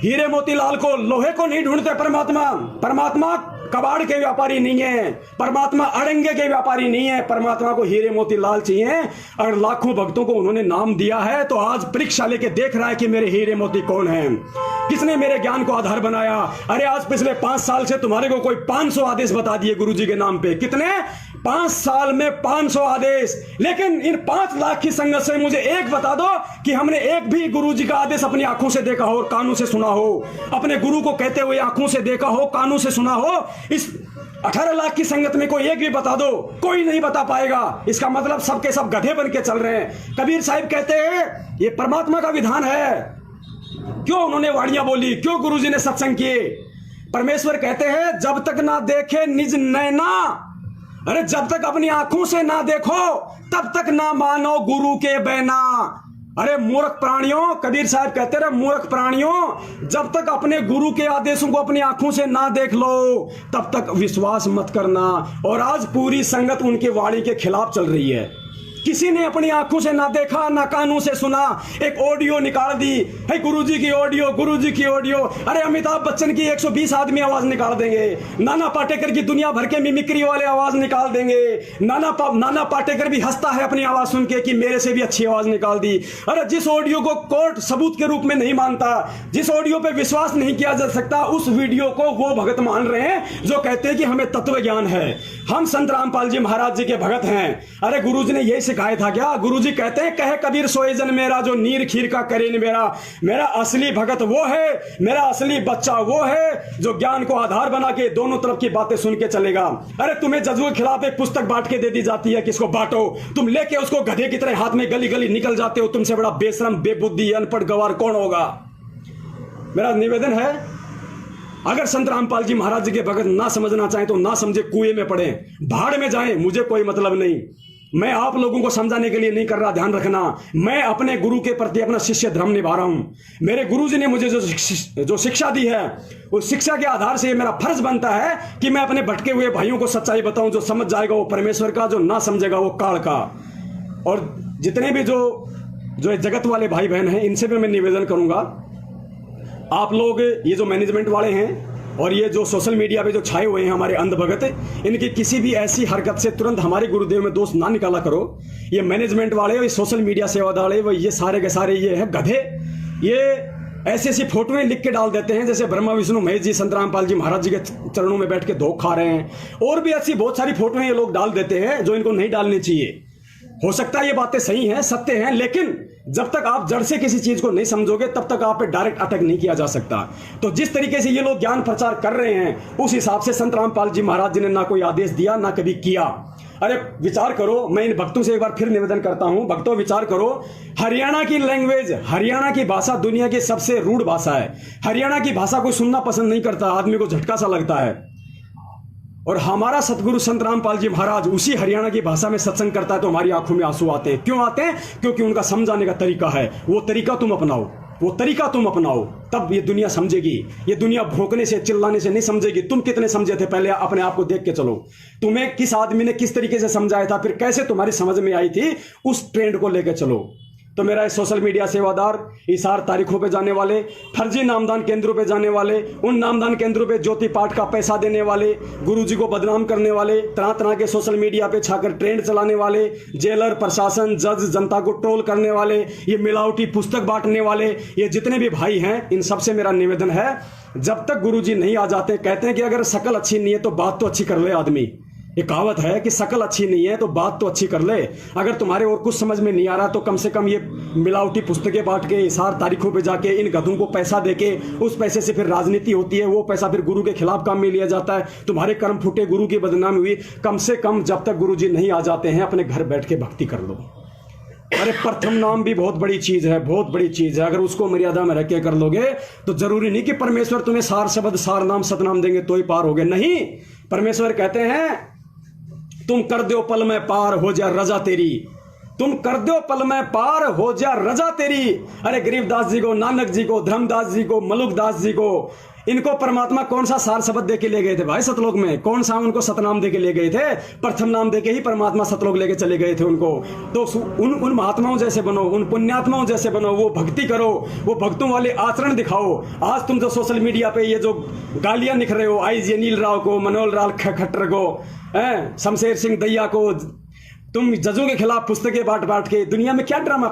हीरे मोती लाल को, लोहे को नहीं ढूंढते। परमात्मा कबाड़ के व्यापारी नहीं है, परमात्मा अड़ंगे के व्यापारी नहीं है। परमात्मा को हीरे मोती लाल चाहिए। और लाखों भक्तों को उन्होंने नाम दिया है, तो आज परीक्षा लेके देख रहा है कि मेरे हीरे मोती कौन हैं, किसने मेरे ज्ञान को आधार बनाया। अरे आज पिछले 5 साल से तुम्हारे को कोई 500 आदेश बता दिए गुरुजी के नाम पे। कितने? 5 साल में 500 आदेश। लेकिन इन 5 लाख की संगत से मुझे एक बता दो कि हमने एक भी गुरुजी का आदेश अपनी आंखों से देखा हो, कानों से सुना हो, अपने गुरु को कहते हुए आंखों से देखा हो, कानों से सुना हो। इस 18 लाख की संगत में कोई एक भी बता दो, कोई नहीं बता पाएगा। इसका मतलब सबके सब गधे बन के चल रहे हैं। कबीर साहिब कहते हैं ये परमात्मा का विधान है। क्यों उन्होंने वाणियां बोली, क्यों गुरुजी ने सत्संग किए? परमेश्वर कहते हैं, जब तक ना देखे निज नैना, अरे जब तक अपनी आंखों से ना देखो तब तक ना मानो गुरु के बैना। अरे मूर्ख प्राणियों, कबीर साहब कहते रहे, मूर्ख प्राणियों, जब तक अपने गुरु के आदेशों को अपनी आंखों से ना देख लो तब तक विश्वास मत करना। और आज पूरी संगत उनके वाणी के खिलाफ चल रही है। किसी ने अपनी आंखों से ना देखा, ना कानों से सुना, एक ऑडियो निकाल दी है गुरुजी की ऑडियो, गुरुजी की ऑडियो। अरे अमिताभ बच्चन की 120 आदमी आवाज निकाल देंगे, नाना पाटेकर की दुनिया भर के मिमिक्री वाले आवाज निकाल देंगे। नाना पाटेकर भी हंसता है अपनी आवाज सुन के कि मेरे से भी अच्छी आवाज निकाल दी। अरे जिस ऑडियो को कोर्ट सबूत के रूप में नहीं मानता, जिस ऑडियो पे विश्वास नहीं किया जा सकता, उस वीडियो को वो भगत मान रहे हैं जो कहते हैं कि हमें तत्व ज्ञान है, हम संत रामपाल जी महाराज जी के भगत हैं। अरे गुरुजी ने यही सिखाया था क्या? गुरुजी कहते हैं, कहे कबीर सोए जन मेरा जो नीर खीर का करे न मेरा। मेरा असली भगत वो है, मेरा असली बच्चा वो है जो ज्ञान को आधार बना के दोनों तरफ की बातें सुन के चलेगा। अरे तुम्हें जज्बों के खिलाफ एक पुस्तक बांट के दे दी जाती है, किसको बांटो, तुम लेके उसको गधे की तरह हाथ में गली गली निकल जाते हो। तुमसे बड़ा बेशरम, बेबुद्धि, अनपढ़ गवार कौन होगा? मेरा निवेदन है, अगर संत रामपाल जी महाराज जी के भगत ना समझना चाहें तो ना समझे, कुएं में पड़े, भाड़ में जाएं, मुझे कोई मतलब नहीं। मैं आप लोगों को समझाने के लिए नहीं कर रहा, ध्यान रखना। मैं अपने गुरु के प्रति अपना शिष्य धर्म निभा रहा हूं। मेरे गुरुजी ने मुझे जो शिक्षा दी है, उस शिक्षा के आधार से मेरा फर्ज बनता है कि मैं अपने भटके हुए भाइयों को सच्चाई बताऊं। जो समझ जाएगा वो परमेश्वर का, जो ना समझेगा वो काल का। और जितने भी जो जगत वाले भाई बहन हैं, इनसे भी मैं निवेदन करूंगा, आप लोग ये जो मैनेजमेंट वाले हैं और ये जो सोशल मीडिया पे जो छाए हुए हैं हमारे अंधभगत, इनकी किसी भी ऐसी हरकत से तुरंत हमारे गुरुदेव में दोष ना निकाला करो। ये मैनेजमेंट वाले, ये सोशल मीडिया सेवा वाले, वो ये सारे के सारे ये है गधे। ये ऐसी ऐसी फोटोएं लिख के डाल देते हैं जैसे ब्रह्मा विष्णु महेश जी संत रामपाल जी महाराज जी के चरणों में बैठ के धोख खा रहे हैं। और भी ऐसी बहुत सारी फोटोएं ये लोग डाल देते हैं जो इनको नहीं डालनी चाहिए। हो सकता है ये बातें सही हैं, सत्य हैं, लेकिन जब तक आप जड़ से किसी चीज को नहीं समझोगे तब तक आप पे डायरेक्ट अटैक नहीं किया जा सकता। तो जिस तरीके से ये लोग ज्ञान प्रचार कर रहे हैं, उस हिसाब से संत रामपाल जी महाराज जी ने ना कोई आदेश दिया, ना कभी किया। अरे विचार करो, मैं इन भक्तों से एक बार फिर निवेदन करता हूं, भक्तों विचार करो, हरियाणा की लैंग्वेज, हरियाणा की भाषा दुनिया की सबसे रूढ़ भाषा है। हरियाणा की भाषा कोई सुनना पसंद नहीं करता, आदमी को झटका सा लगता है। और हमारा सतगुरु संत रामपाल जी महाराज उसी हरियाणा की भाषा में सत्संग करता है तो हमारी आंखों में आंसू आते हैं। क्यों आते हैं? क्योंकि उनका समझाने का तरीका है, वो तरीका तुम अपनाओ, वो तरीका तुम अपनाओ, तब ये दुनिया समझेगी। ये दुनिया भौंकने से चिल्लाने से नहीं समझेगी। तुम कितने समझे थे पहले अपने आप को देख के चलो। तुम्हें किस आदमी ने किस तरीके से समझाया था, फिर कैसे तुम्हारी समझ में आई थी, उस ट्रेंड को लेकर चलो। तो मेरा सोशल मीडिया सेवादार, इशार तारीखों पे जाने वाले, फर्जी नामदान केंद्रों पे जाने वाले, उन नामदान केंद्रों पे ज्योति पाठ का पैसा देने वाले, गुरुजी को बदनाम करने वाले, तरह तरह के सोशल मीडिया पे छाकर ट्रेंड चलाने वाले, जेलर, प्रशासन, जज, जनता को ट्रोल करने वाले, ये मिलावटी पुस्तक बांटने वाले, ये जितने भी भाई हैं, इन सबसे मेरा निवेदन है, जब तक गुरुजी नहीं आ जाते, कहते हैं कि अगर शकल अच्छी नहीं है तो बात तो अच्छी कर ले आदमी। ये कहावत है कि शकल अच्छी नहीं है तो बात तो अच्छी कर ले। अगर तुम्हारे और कुछ समझ में नहीं आ रहा तो कम से कम ये मिलावटी पुस्तकें बांट के, इशार तारीखों पे जाके, इन गधों को पैसा देके, उस पैसे से फिर राजनीति होती है, वो पैसा फिर गुरु के खिलाफ काम में लिया जाता है, तुम्हारे कर्म फूटे, गुरु की बदनामी हुई। कम से कम जब तक गुरु जी नहीं आ जाते हैं, अपने घर बैठ के भक्ति कर लो। अरे प्रथम नाम भी बहुत बड़ी चीज है, बहुत बड़ी चीज है। अगर उसको मर्यादा में रख के कर लोगे तो जरूरी नहीं कि परमेश्वर तुम्हें सार शब्द, सार नाम, सतनाम देंगे तो ही पार होगे। नहीं, परमेश्वर कहते हैं तुम कर दो पल में पार हो जा रजा तेरी, तुम कर दो पल में पार हो जा रजा तेरी। अरे गरीबदास जी को, नानक जी को, धर्मदास जी को, मलुकदास जी को, इनको परमात्मा कौन सा सार शब्द दे के ले गए थे भाई सतलोक में? कौन सा उनको सतनाम दे के ले गए थे? प्रथम नाम दे के ही परमात्मा सतलोक लेके चले गए थे उनको। तो उन महात्माओं जैसे बनो, उन पुण्यात्माओं जैसे बनो, वो भक्ति करो, वो भक्तों वाले आचरण दिखाओ। आज तुम जो सोशल मीडिया पे ये जो गालियां लिख रहे हो, आई नील राव को, मनोहर लाल खट्टर को, शमशेर सिंह दैया को, तुम जजों के खिलाफ पुस्तकें बांट बांट के दुनिया में क्या ड्रामा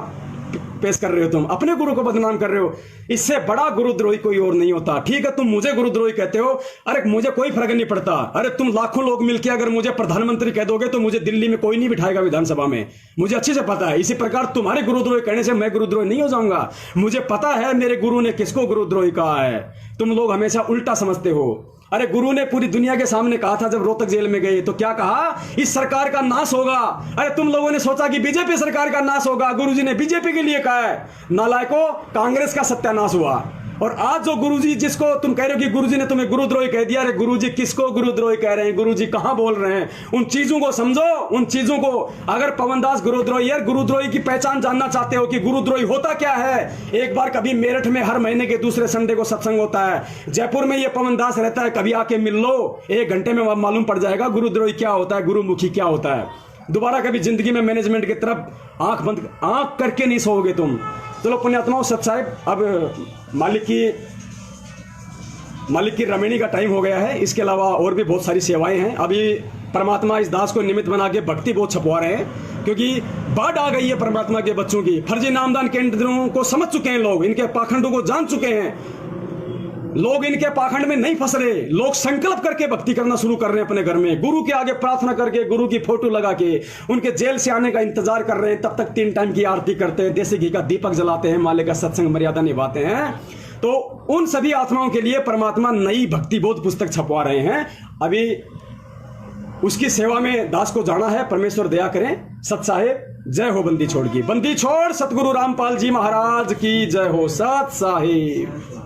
पेश कर रहे हो? तुम अपने गुरु को बदनाम कर रहे हो। इससे बड़ा गुरुद्रोही कोई और नहीं होता। ठीक है, तुम मुझे गुरुद्रोही कहते हो, अरे मुझे कोई फर्क नहीं पड़ता। अरे तुम लाखों लोग मिलकर अगर मुझे प्रधानमंत्री कह दोगे तो मुझे दिल्ली में कोई नहीं बिठाएगा विधानसभा में, मुझे अच्छे से पता है। इसी प्रकार तुम्हारे गुरुद्रोही कहने से मैं गुरुद्रोही नहीं हो जाऊंगा। मुझे पता है मेरे गुरु ने किसको गुरुद्रोही कहा है। तुम लोग हमेशा उल्टा समझते हो। अरे गुरु ने पूरी दुनिया के सामने कहा था जब रोहतक जेल में गए, तो क्या कहा? इस सरकार का नाश होगा। अरे तुम लोगों ने सोचा कि बीजेपी सरकार का नाश होगा, गुरुजी ने बीजेपी के लिए कहा है। नालायकों, कांग्रेस का सत्यानाश हुआ। और आज जो गुरुजी, जिसको तुम कह रहे हो कि गुरुजी ने तुम्हें गुरुद्रोही कह दिया, अरे गुरुजी किसको गुरुद्रोही कह रहे हैं? गुरुजी कहां बोल रहे हैं? उन चीजों को समझो, उन चीजों को। अगर पवनदास गुरुद्रोही है, गुरुद्रोही की पहचान जानना चाहते हो कि गुरुद्रोही होता क्या है, एक बार कभी मेरठ में हर महीने के दूसरे संडे को सत्संग होता है, जयपुर में ये पवनदास रहता है, कभी आके मिल लो, 1 घंटे में मालूम पड़ जाएगा गुरुद्रोही क्या होता है, गुरुमुखी क्या होता है। दोबारा कभी जिंदगी में मैनेजमेंट की तरफ आंख करके नहीं सोओगे तुम। चलो पुण्यात्माओं, सत साहिब, अब मालिक की रमणी का टाइम हो गया है। इसके अलावा और भी बहुत सारी सेवाएं हैं। अभी परमात्मा इस दास को निमित्त बना के भक्ति बहुत छपवा रहे हैं, क्योंकि बाढ़ आ गई है परमात्मा के बच्चों की। फर्जी नामदान केंद्रों को समझ चुके हैं लोग, इनके पाखंडों को जान चुके हैं लोग, इनके पाखंड में नहीं फंस रहे। लोग संकल्प करके भक्ति करना शुरू कर रहे हैं अपने घर में, गुरु के आगे प्रार्थना करके, गुरु की फोटो लगा के, उनके जेल से आने का इंतजार कर रहे हैं। तब तक 3 टाइम की आरती करते हैं, देसी घी का दीपक जलाते हैं, माले का सत्संग मर्यादा निभाते हैं। तो उन सभी आत्माओं के लिए परमात्मा नई भक्ति बोध पुस्तक छपवा रहे हैं। अभी उसकी सेवा में दास को जाना है। परमेश्वर दया करें। सत साहेब, जय हो बंदी छोड़ की। बंदी छोड़ सतगुरु रामपाल जी महाराज की जय हो। सत साहेब।